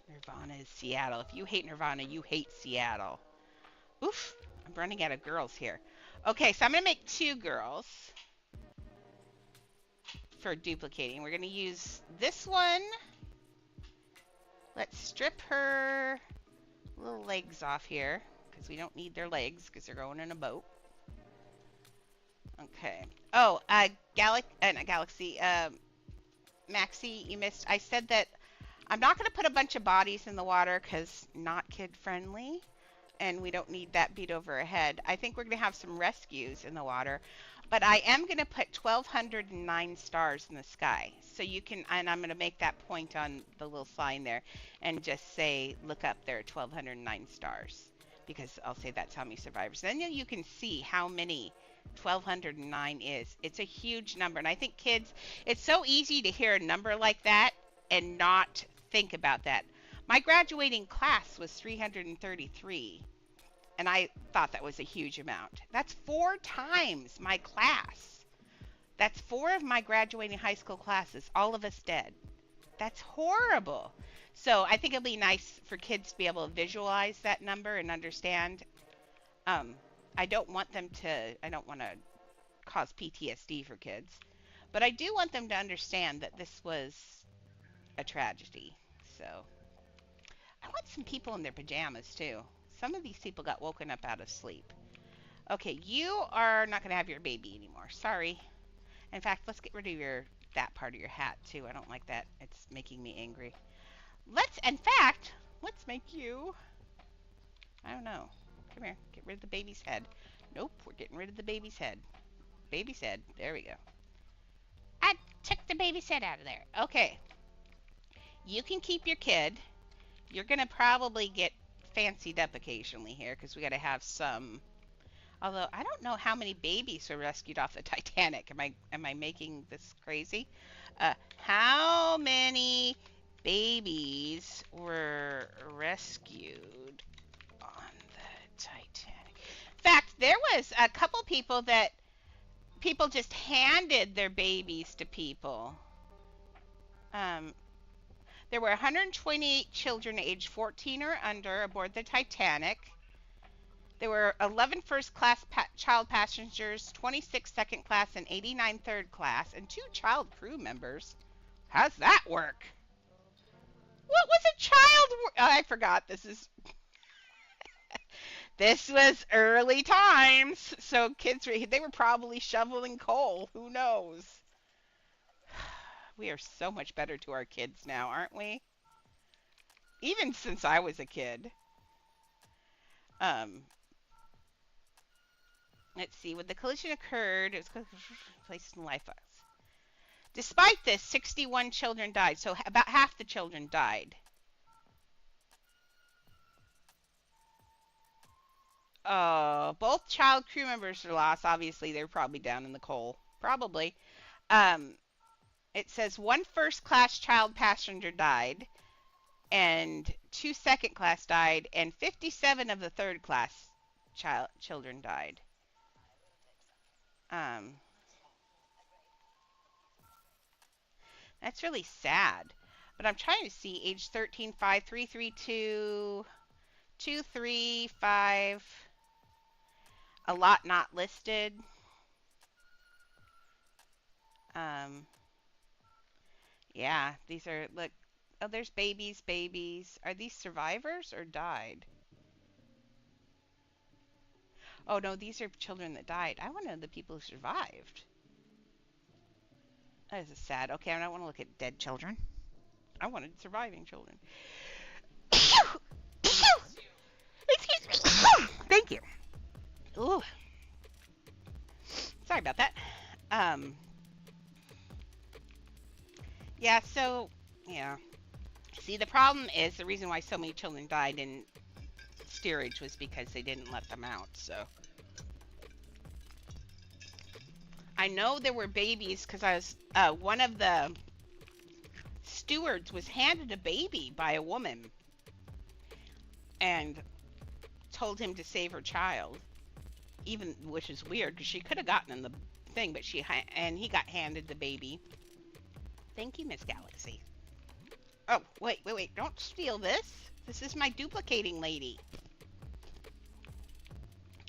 Nirvana is Seattle. If you hate Nirvana, you hate Seattle. Oof, I'm running out of girls here. Okay, so I'm going to make 2 girls for duplicating. We're going to use this one. Let's strip her little legs off here because we don't need their legs because they're going in a boat. Okay. Oh, not Galaxy. Maxie, you missed. I said that I'm not going to put a bunch of bodies in the water because not kid friendly, and we don't need that beat over our head. I think we're going to have some rescues in the water, but I am going to put 1,209 stars in the sky. So you can, and I'm going to make that point on the little sign there and just say, look up there, 1,209 stars, because I'll say that's how many survivors. Then you can see how many 1,209 is. It's a huge number, and I think kids, it's so easy to hear a number like that and not think about that. My graduating class was 333, and I thought that was a huge amount. That's 4 times my class. That's 4 of my graduating high school classes, all of us dead. That's horrible. So I think it'll be nice for kids to be able to visualize that number and understand. I don't want to cause PTSD for kids, but I do want them to understand that this was a tragedy. So I want some people in their pajamas too. Some of these people got woken up out of sleep. Okay, you are not going to have your baby anymore. Sorry. In fact, let's get rid of that part of your hat too. I don't like that. It's making me angry. Let's make you, I don't know. Come here. Get rid of the baby's head. Nope, we're getting rid of the baby's head. Baby's head. There we go. I took the baby's head out of there. Okay. You can keep your kid. You're going to probably get fancied up occasionally here because we got to have some. Although I don't know how many babies were rescued off the Titanic. Am I making this crazy? How many babies were rescued on the Titanic? In fact, there was a couple people that people just handed their babies to people. There were 128 children aged 14 or under aboard the Titanic. There were 11 first-class child passengers, 26 second-class, and 89 third-class, and 2 child crew members. How's that work? What was a child? Oh, I forgot. This was early times, so kids they were probably shoveling coal. Who knows? We are so much better to our kids now, aren't we? Even since I was a kid. Let's see. When the collision occurred, it was placed in lifeboats. Despite this, 61 children died, so about half the children died. Both child crew members were lost. Obviously, they were probably down in the coal. Probably. It says 1 first-class child passenger died, and 2 second-class died, and 57 of the third-class children died. That's really sad. But I'm trying to see age 13, 5, 3, 3, 2, 2, 3, 5. A lot not listed. Yeah, these are, look, oh, there's babies. Are these survivors or died? Oh, no, these are children that died. I want to know the people who survived. That is sad. Okay, I don't want to look at dead children. I wanted surviving children. Excuse me. Thank you. Ooh. Sorry about that. Yeah, so, yeah. See, the problem is the reason why so many children died in steerage was because they didn't let them out, so. I know there were babies because I was, one of the stewards was handed a baby by a woman and told him to save her child, even, which is weird because she could have gotten in the thing, but and he got handed the baby. Thank you, Miss Galaxy. Oh, wait, don't steal this. This is my duplicating lady.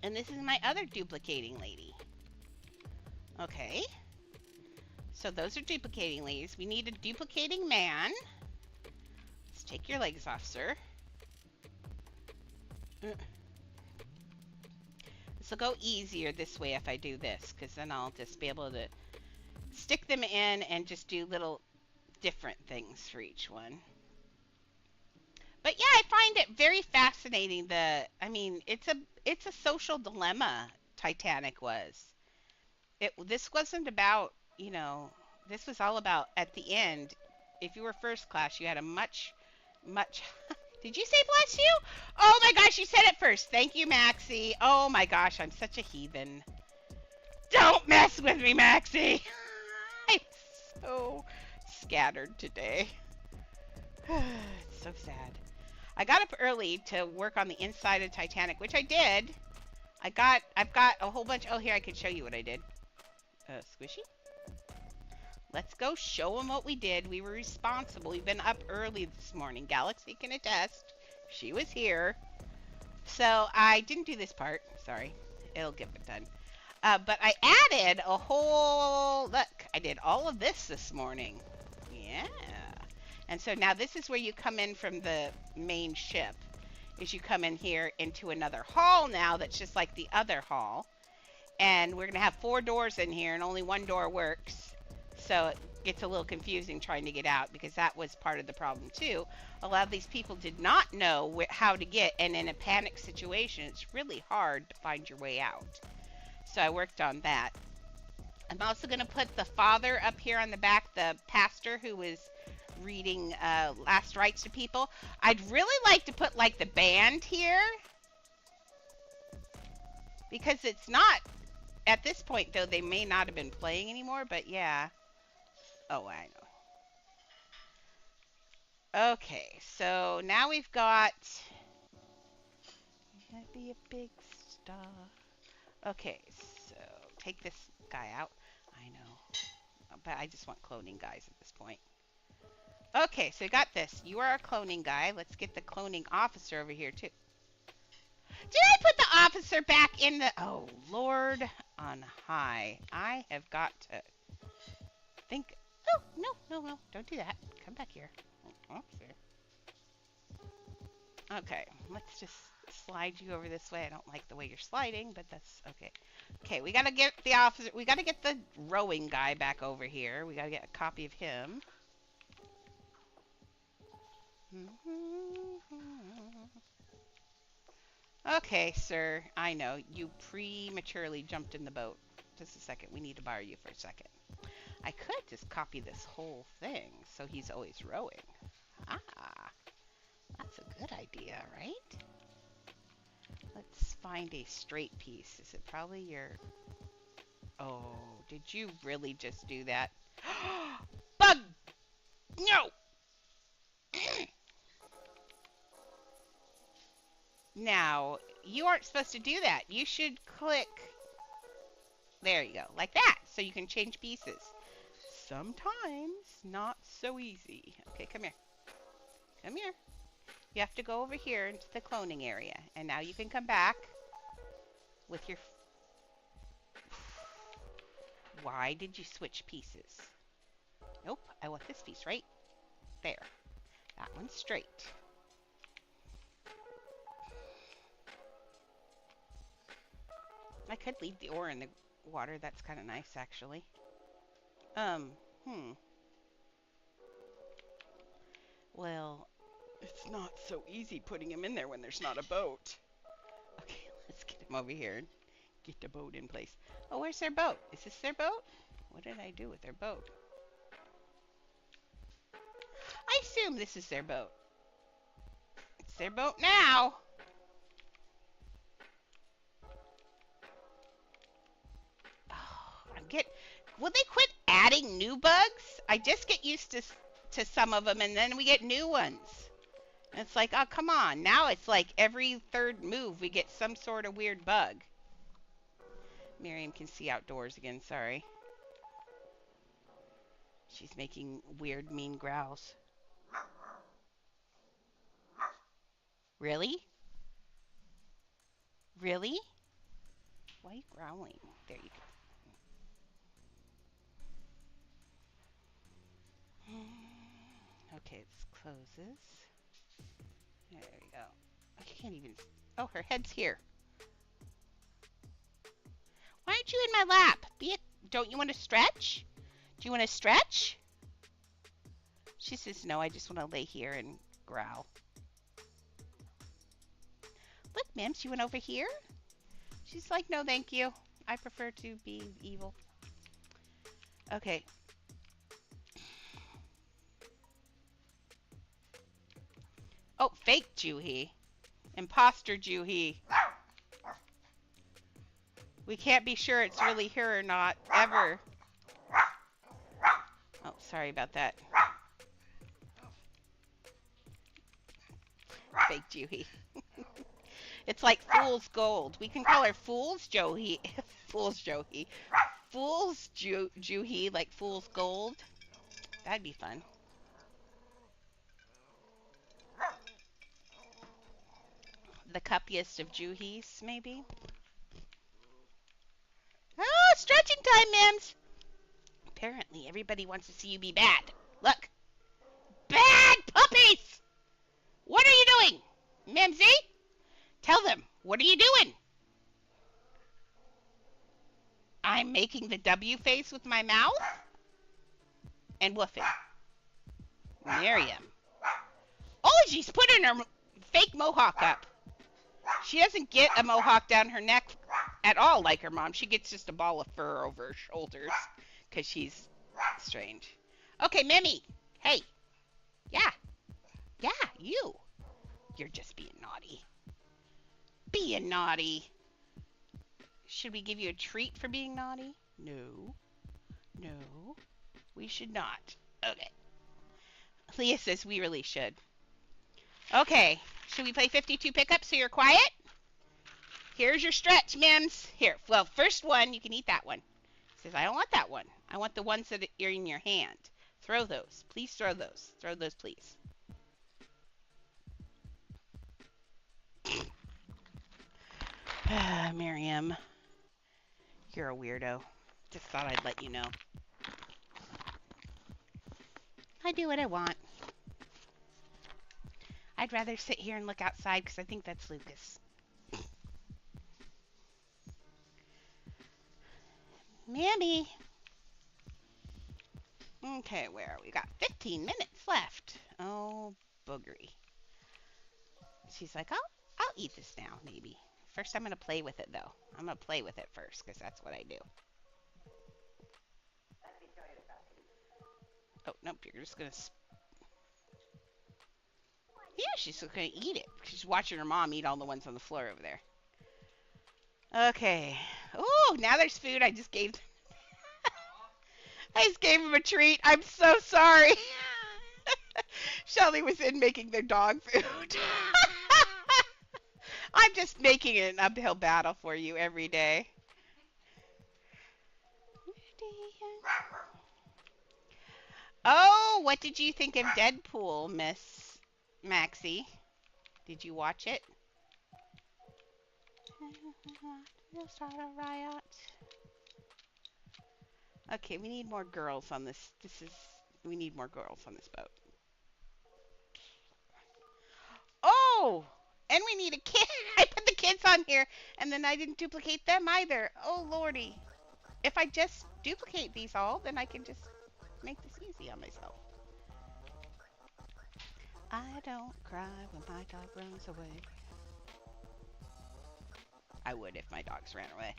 And this is my other duplicating lady. Okay. So those are duplicating ladies. We need a duplicating man. Let's take your legs off, sir. This will go easier this way if I do this, because then I'll just be able to stick them in and just do little different things for each one. But yeah, I find it very fascinating. I mean, it's a social dilemma. Titanic was. This wasn't about, you know, this was all about at the end. If you were first class, you had a much. Did you say bless you? Oh my gosh, you said it first. Thank you, Maxie. Oh my gosh, I'm such a heathen. Don't mess with me, Maxie. I'm so scattered today. It's so sad. I got up early to work on the inside of Titanic, which I did. I've got a whole bunch. Oh, here, I can show you what I did. Squishy. Let's go show them what we did. We were responsible. We've been up early this morning. Galaxy can attest. She was here. So I didn't do this part. Sorry. It'll get done. But I added a whole... Look, I did all of this morning. Yeah. And so now this is where you come in from the main ship. Is you come in here into another hall now that's just like the other hall. And we're going to have 4 doors in here and only 1 door works. So it gets a little confusing trying to get out because that was part of the problem too. A lot of these people did not know how to get, and in a panic situation, it's really hard to find your way out. So I worked on that. I'm also going to put the father up here on the back, the pastor who was reading last rites to people. I'd really like to put like the band here, because it's not, at this point though, they may not have been playing anymore, but yeah. Oh, I know. Okay, so now we've got, gonna be a big star. Okay, so take this guy out. I know, but I just want cloning guys at this point. Okay, so we got this. You are a cloning guy. Let's get the cloning officer over here too. Did I put the officer back in the... Oh, Lord on high. I have got to think... Oh, no, no, no. Don't do that. Come back here. Okay, let's just slide you over this way. I don't like the way you're sliding, but that's okay. Okay, we got to get the officer... We got to get the rowing guy back over here. We got to get a copy of him. Okay, sir. I know. You prematurely jumped in the boat. Just a second. We need to borrow you for a second. I could just copy this whole thing so he's always rowing. Ah, that's a good idea, right? Let's find a straight piece. Is it probably your... Oh, did you really just do that? Bug! No! Now, you aren't supposed to do that. You should click... There you go. Like that. So you can change pieces. Sometimes not so easy. Okay, come here. Come here. You have to go over here into the cloning area. And now you can come back with your... Why did you switch pieces? Nope. I want this piece right there. That one's straight. I could leave the ore in the water. That's kind of nice, actually. Well, it's not so easy putting him in there when there's not a boat. Okay, let's get him over here and get the boat in place. Oh, where's their boat? Is this their boat? What did I do with their boat? I assume this is their boat. It's their boat now. Will they quit adding new bugs? I just get used to some of them, and then we get new ones. And it's like, oh, come on. Now it's like every third move we get some sort of weird bug. Miriam can see outdoors again, sorry. She's making weird, mean growls. Really? Really? Why are you growling? There you go. Okay, it closes. There we go. I can't even... Oh, her head's here. Why aren't you in my lap? Don't you want to stretch? Do you want to stretch? She says, no, I just want to lay here and growl. Look, Mims, you went over here? She's like, no, thank you. I prefer to be evil. Okay. Oh, fake Juhi. Imposter Juhi. We can't be sure it's really her or not, ever. Oh, sorry about that. Fake Juhi. It's like Fool's Gold. We can call her Fool's Johi. Fool's Johi. Fool's Juhi, like Fool's Gold. That'd be fun. The cuppiest of Juhis, maybe? Oh, stretching time, Mims! Apparently, everybody wants to see you be bad. Look. Bad puppies! What are you doing? Mimsy? Tell them, what are you doing? I'm making the W face with my mouth and woofing. Miriam. Oh, she's putting her fake mohawk up. She doesn't get a mohawk down her neck at all like her mom. She gets just a ball of fur over her shoulders because she's strange. Okay, Mimi. Hey. Yeah. Yeah, you. You're just being naughty. Being naughty. Should we give you a treat for being naughty? No. No. We should not. Okay. Leah says we really should. Okay. Should we play 52 pickups so you're quiet? Here's your stretch, Mims. Here. Well, first one, you can eat that one. Says, I don't want that one. I want the ones that are in your hand. Throw those. Please throw those. Throw those, please. Miriam. You're a weirdo. Just thought I'd let you know. I do what I want. I'd rather sit here and look outside because I think that's Lucas. Mammy. Okay, where are we? Got 15 minutes left. Oh, boogery. She's like, I'll eat this now, maybe. First, I'm going to play with it, though. I'm going to play with it first because that's what I do. Oh, nope, you're just going to... Yeah, she's just going to eat it. She's watching her mom eat all the ones on the floor over there. Okay. Oh, now there's food. I just gave him a treat. I'm so sorry. Shelly was in making their dog food. I'm just making it an uphill battle for you every day. Oh, what did you think of Deadpool, Miss Maxie? Did you watch it? We'll start a riot. Okay, we need more girls on this. We need more girls on this boat. Oh, and we need a kid. I put the kids on here, and then I didn't duplicate them either. Oh, lordy. If I just duplicate these all, then I can just make this easy on myself. I don't cry when my dog runs away. I would if my dogs ran away.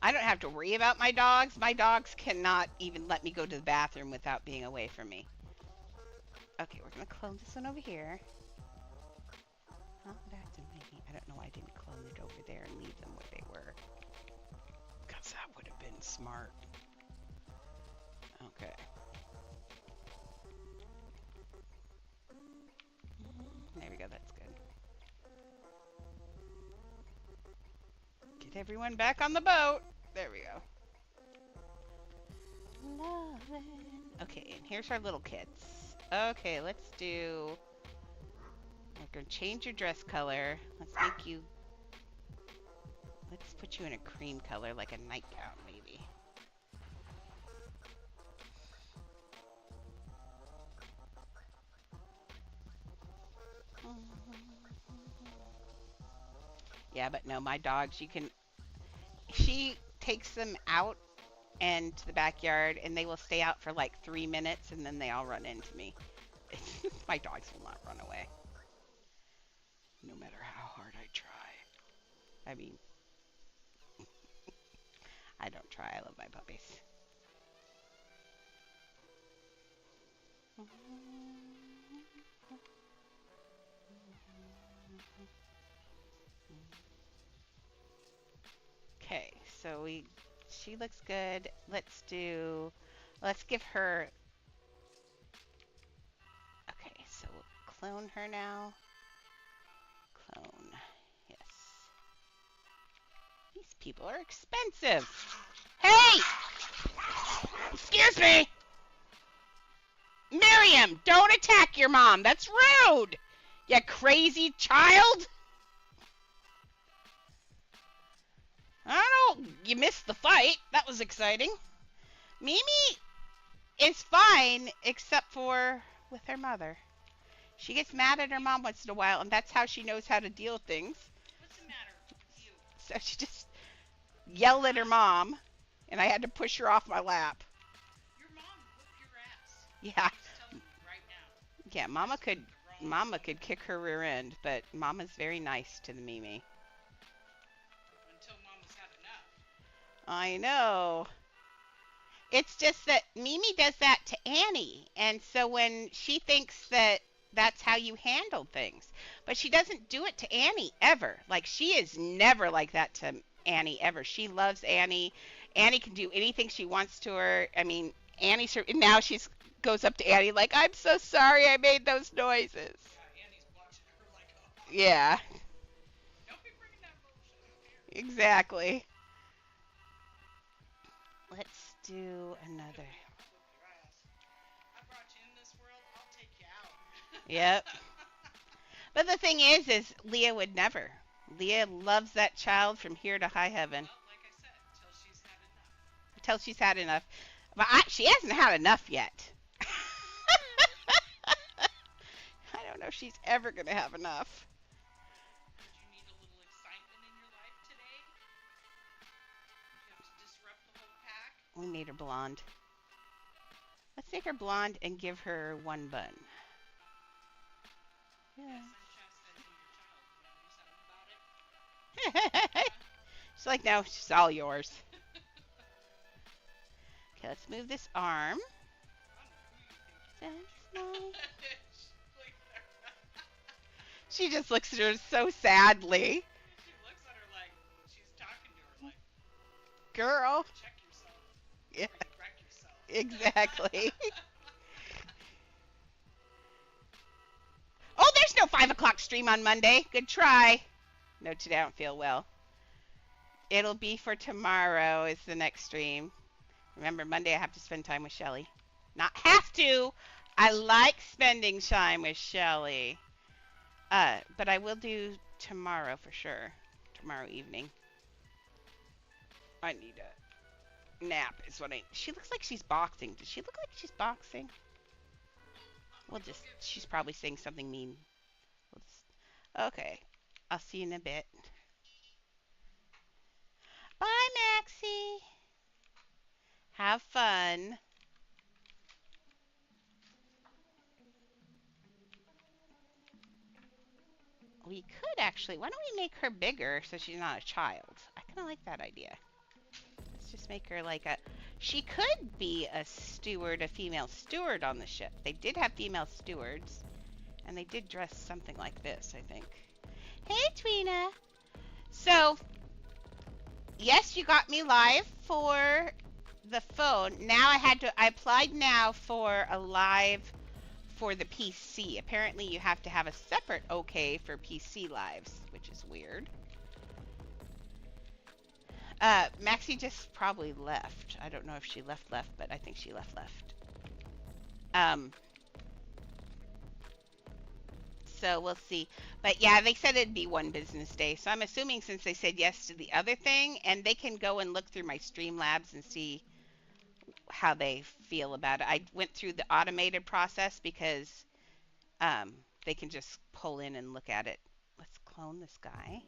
I don't have to worry about my dogs. My dogs cannot even let me go to the bathroom without being away from me. Okay, we're going to clone this one over here. Oh, that's amazing. I don't know why I didn't clone it over there and leave them where they were. Because that would have been smart. Okay. There we go, that's good. Get everyone back on the boat. There we go. Okay, and here's our little kids. Okay, let's do... We're going to change your dress color. Let's make you... Let's put you in a cream color, like a nightgown, maybe. Yeah, but no, my dogs, you can... She takes them out and to the backyard, and they will stay out for like 3 minutes, and then they all run into me. My dogs will not run away. No matter how hard I try. I mean, I don't try. I love my puppies. Okay, so she looks good. Let's give her, okay, so we'll clone her now. Clone, yes. These people are expensive. Hey! Excuse me! Miriam, don't attack your mom. That's rude. You crazy child. I don't know. You missed the fight. That was exciting. Mimi is fine, except for with her mother. She gets mad at her mom once in a while, and that's how she knows how to deal with things. What's the matter with you? So she just yelled at her mom, and I had to push her off my lap. Your mom whooped your ass. Yeah. I'm just telling you right now. Yeah, Mama could kick her rear end, but Mama's very nice to the Mimi. Until Mama's had enough. I know. It's just that Mimi does that to Annie. And so when she thinks that that's how you handle things, but she doesn't do it to Annie ever. Like she is never like that to Annie ever. She loves Annie. Annie can do anything she wants to her. I mean, now she's goes up to Annie like, "I'm so sorry I made those noises." Yeah, Annie's watching her like, oh, Yeah, don't be bringing that bullshit up here. exactly. Let's do another. Whoop your ass. I brought you in this world. I'll take you out. Yep. But the thing is Leah would never. Leah loves that child from here to high heaven Well, like I said, till she's had enough. until she's had enough. But she hasn't had enough yet. I don't know if she's ever going to have enough. Did you need a little excitement in your life today? You have to disrupt the whole pack? We made her blonde. Let's make her blonde and give her one bun. Yeah. Yes, I'm chastising your child. You want to do something about it? She's like, no, she's all yours. Okay, let's move this arm. I don't know who you think That's nice. She She just looks at her so sadly. looks at her like she's talking to her like, Girl. check yourself Yeah, or you wreck yourself. exactly. Oh, there's no 5 o'clock stream on Monday. Good try. No, today I don't feel well. It'll be for tomorrow is the next stream. Remember, Monday I have to spend time with Shelly. Not have to. I like spending time with Shelly. But I will do tomorrow for sure. Tomorrow evening. I need a nap is what I... She looks like she's boxing. Does she look like she's boxing? We'll just... She's probably saying something mean. We'll just, okay. I'll see you in a bit. Bye, Maxie. Have fun. We could actually... Why don't we make her bigger so she's not a child? I kind of like that idea. Let's just make her like a... She could be a steward, a female steward on the ship. They did have female stewards. And they did dress something like this, I think. Hey, Tweena. So, yes, you got me live for the phone. Now I applied now for a live for the PC. Apparently you have to have a separate OK for PC lives, which is weird. Maxie just probably left. I don't know if she left, but I think she left. So we'll see. But yeah, they said it'd be one business day. So I'm assuming since they said yes to the other thing, and they can go and look through my Streamlabs and see how they feel about it. I went through the automated process because they can just pull in and look at it. Let's clone this guy.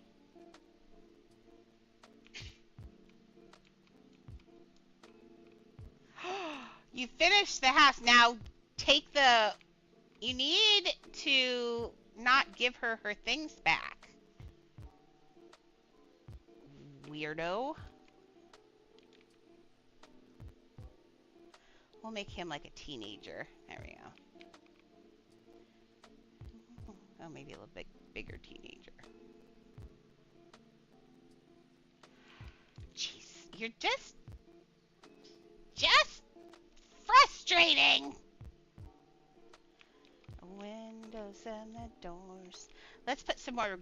You finished the house. Now take the... You need to not give her her things back. Weirdo. We'll make him like a teenager. There we go. Oh, maybe a little bit bigger teenager. Jeez, you're just frustrating. Windows and the doors. Let's put some more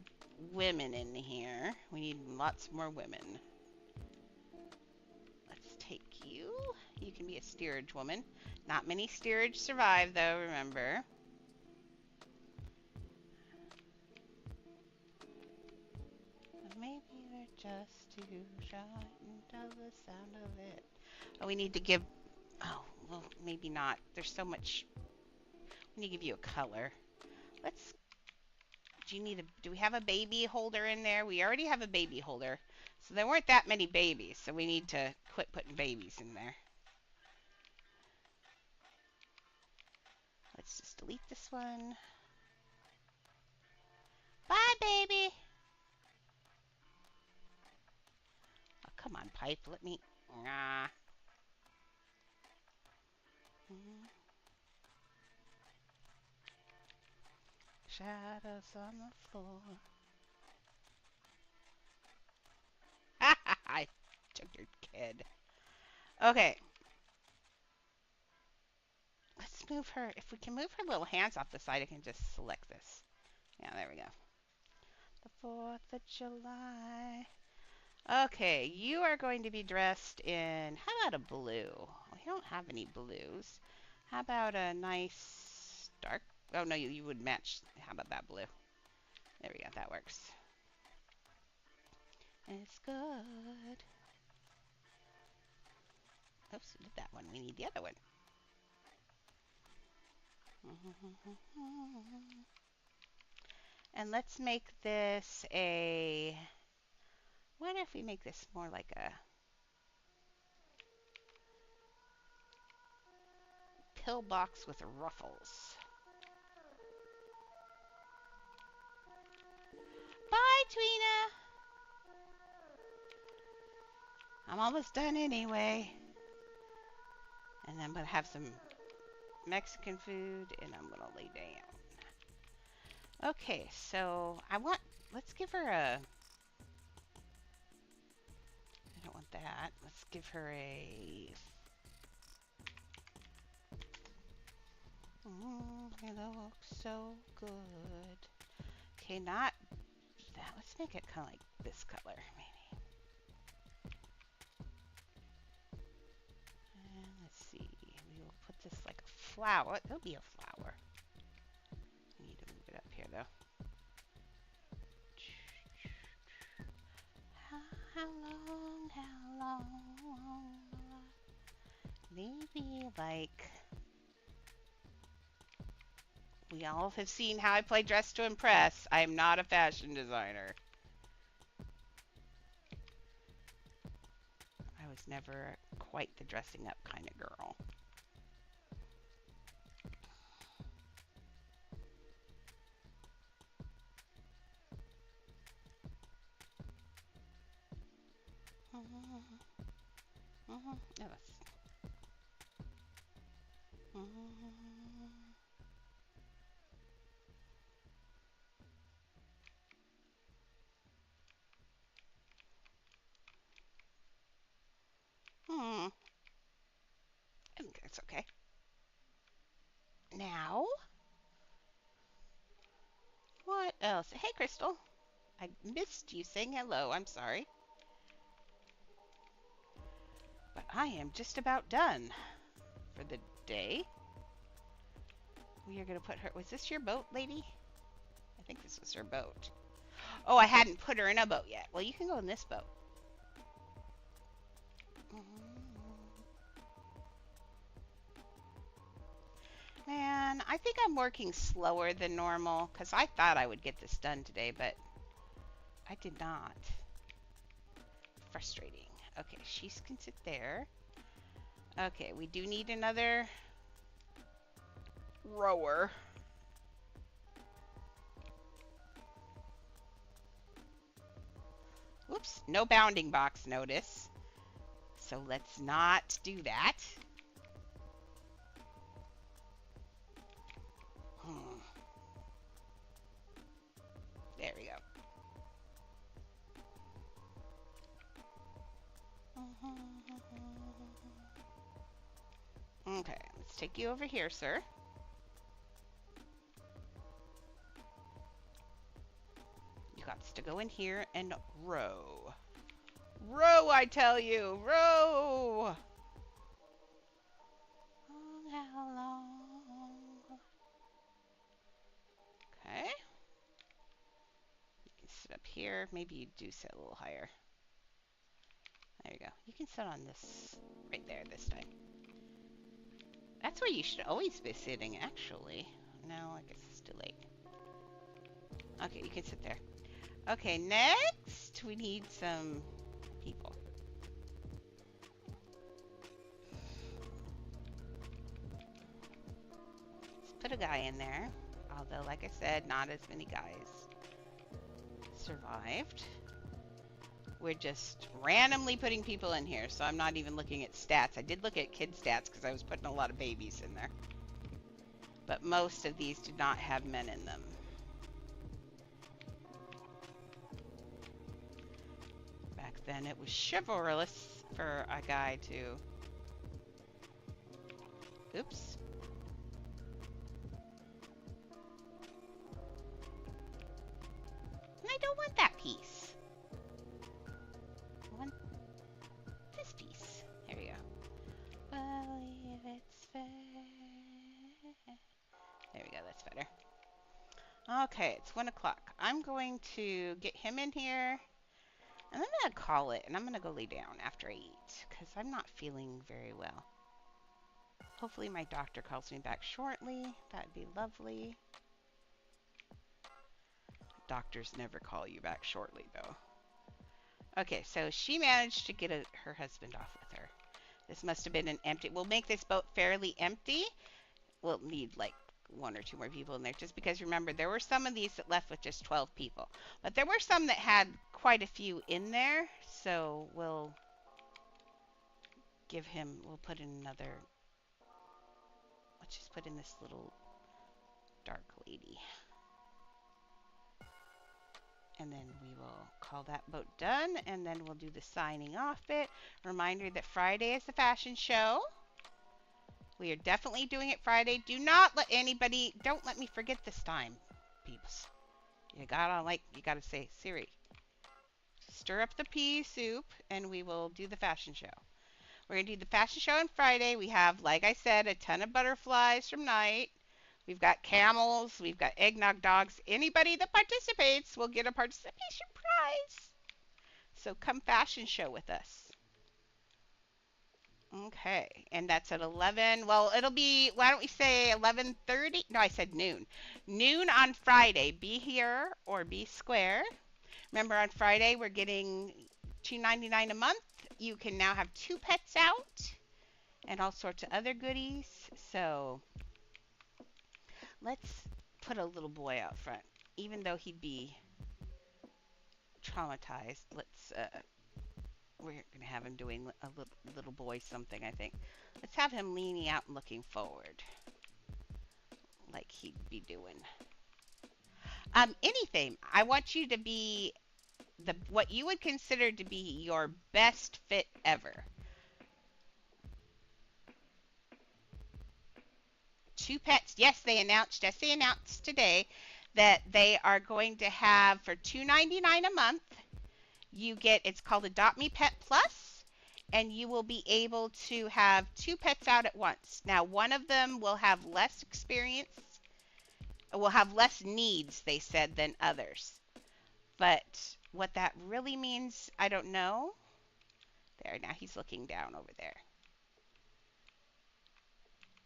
women in here. We need lots more women. Let's take you. You can be a steerage woman. Not many steerage survive though, remember. Maybe they're just too shy until the sound of it. Oh, we need to give... Oh, well, maybe not. There's so much... We need to give you a color. Let's... Do we have a baby holder in there? We already have a baby holder. So there weren't that many babies, so we need to quit putting babies in there. Let's just delete this one. Bye, baby. Oh, come on, pipe. Let me. Ah. Shadows on the floor. I took your kid. Okay. Let's move her. If we can move her little hands off the side, I can just select this. Yeah, there we go. The 4th of July. Okay, you are going to be dressed in, how about a blue? We don't have any blues. How about a nice dark, oh no, you would match. How about that blue? There we go, that works. It's good. Oops, we did that one. We need the other one. And let's make this a, what if we make this more like a pillbox with ruffles? Bye, Tweena! I'm almost done anyway. And I'm going to have some Mexican food and I'm going to lay down. Okay, so let's give her a, I don't want that. Let's give her a, it looks so good. Okay, not that. Let's make it kind of like this color, maybe. And let's see. We will put this like a flower. It'll be a flower. I need to move it up here, though. How long? Maybe like, we all have seen how I play Dress to Impress. I am not a fashion designer. I was never quite the dressing up kind of girl. Yeah, that's. I think that's okay. Now, what else? Hey, Crystal. I missed you saying hello. I'm sorry. But I am just about done for the day. We are going to put her. Was this your boat, lady? I think this was her boat. Oh, I hadn't put her in a boat yet. Well, you can go in this boat. Man, I think I'm working slower than normal because I thought I would get this done today, but I did not. Frustrating. Okay, she can sit there. Okay, we do need another rower. Whoops, no bounding box notice. So let's not do that. There we go. Okay, let's take you over here, sir. You got to go in here and row. Row, I tell you, row! How long? Okay. You can sit up here. Maybe you do sit a little higher. There you go. You can sit on this, right there this time. That's where you should always be sitting, actually. No, I guess it's too late. Okay, you can sit there. Okay, next we need some people. Let's put a guy in there. Although, like I said, not as many guys survived. We're just randomly putting people in here, so I'm not even looking at stats. I did look at kid stats because I was putting a lot of babies in there. But most of these do not have men in them. Back then it was chivalrous for a guy to... Oops. And I don't want that piece. I want this piece. Here we go. Believe it's fair. There we go, that's better. Okay, it's 1 o'clock. I'm going to get him in here, and I'm going to call it, and I'm going to go lay down after I eat, because I'm not feeling very well. Hopefully my doctor calls me back shortly. That'd be lovely. Doctors never call you back shortly, though. Okay, so she managed to get her husband off with her. This must have been an empty... We'll make this boat fairly empty. We'll need, like, 1 or 2 more people in there, just because, remember, there were some of these that left with just 12 people. But there were some that had quite a few in there, so we'll give him... We'll put in another... Let's just put in this little dark lady. And then we will call that boat done, and then we'll do the signing off bit. Reminder that Friday is the fashion show. We are definitely doing it Friday. Do not let anybody, don't let me forget this time, peeps. You gotta say, Siri, stir up the pea soup, and we will do the fashion show. We're gonna do the fashion show on Friday. We have, like I said, a ton of butterflies from night. We've got camels. We've got eggnog dogs. Anybody that participates will get a participation prize. So come fashion show with us. Okay, and that's at 11. Well, it'll be, why don't we say 11:30? No, I said noon. Noon on Friday. Be here or be square. Remember, on Friday, we're getting $2.99 a month. You can now have 2 pets out and all sorts of other goodies. So... let's put a little boy out front, even though he'd be traumatized. We're going to have him doing a little boy something, I think. Let's have him leaning out and looking forward, like he'd be doing. Anything. I want you to be what you would consider to be your best fit ever. 2 pets. Yes, they announced today that they are going to have, for $2.99 a month, you get, it's called Adopt Me Pet Plus, and you will be able to have 2 pets out at once. Now, one of them will have less experience, will have less needs, they said, than others. But what that really means, I don't know. There, now he's looking down over there.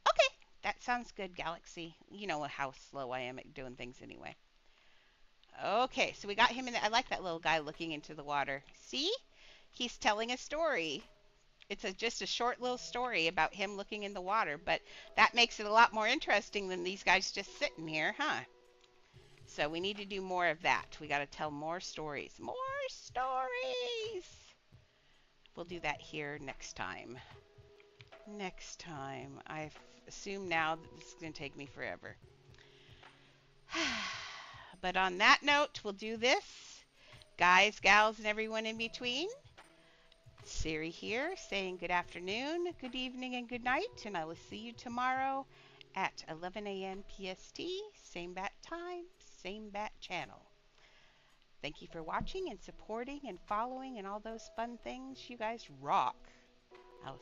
Okay, that sounds good, Galaxy. You know how slow I am at doing things anyway. Okay, so we got him in the, I like that little guy looking into the water. See? He's telling a story. It's just a short little story about him looking in the water, but that makes it a lot more interesting than these guys just sitting here, huh? So we need to do more of that. We got to tell more stories. More stories! We'll do that here next time. Next time. I assume now that this is going to take me forever. But on that note, we'll do this. Guys, gals, and everyone in between. Siri here saying good afternoon, good evening, and good night. And I will see you tomorrow at 11 a.m. PST. Same bat time, same bat channel. Thank you for watching and supporting and following and all those fun things. You guys rock. I'll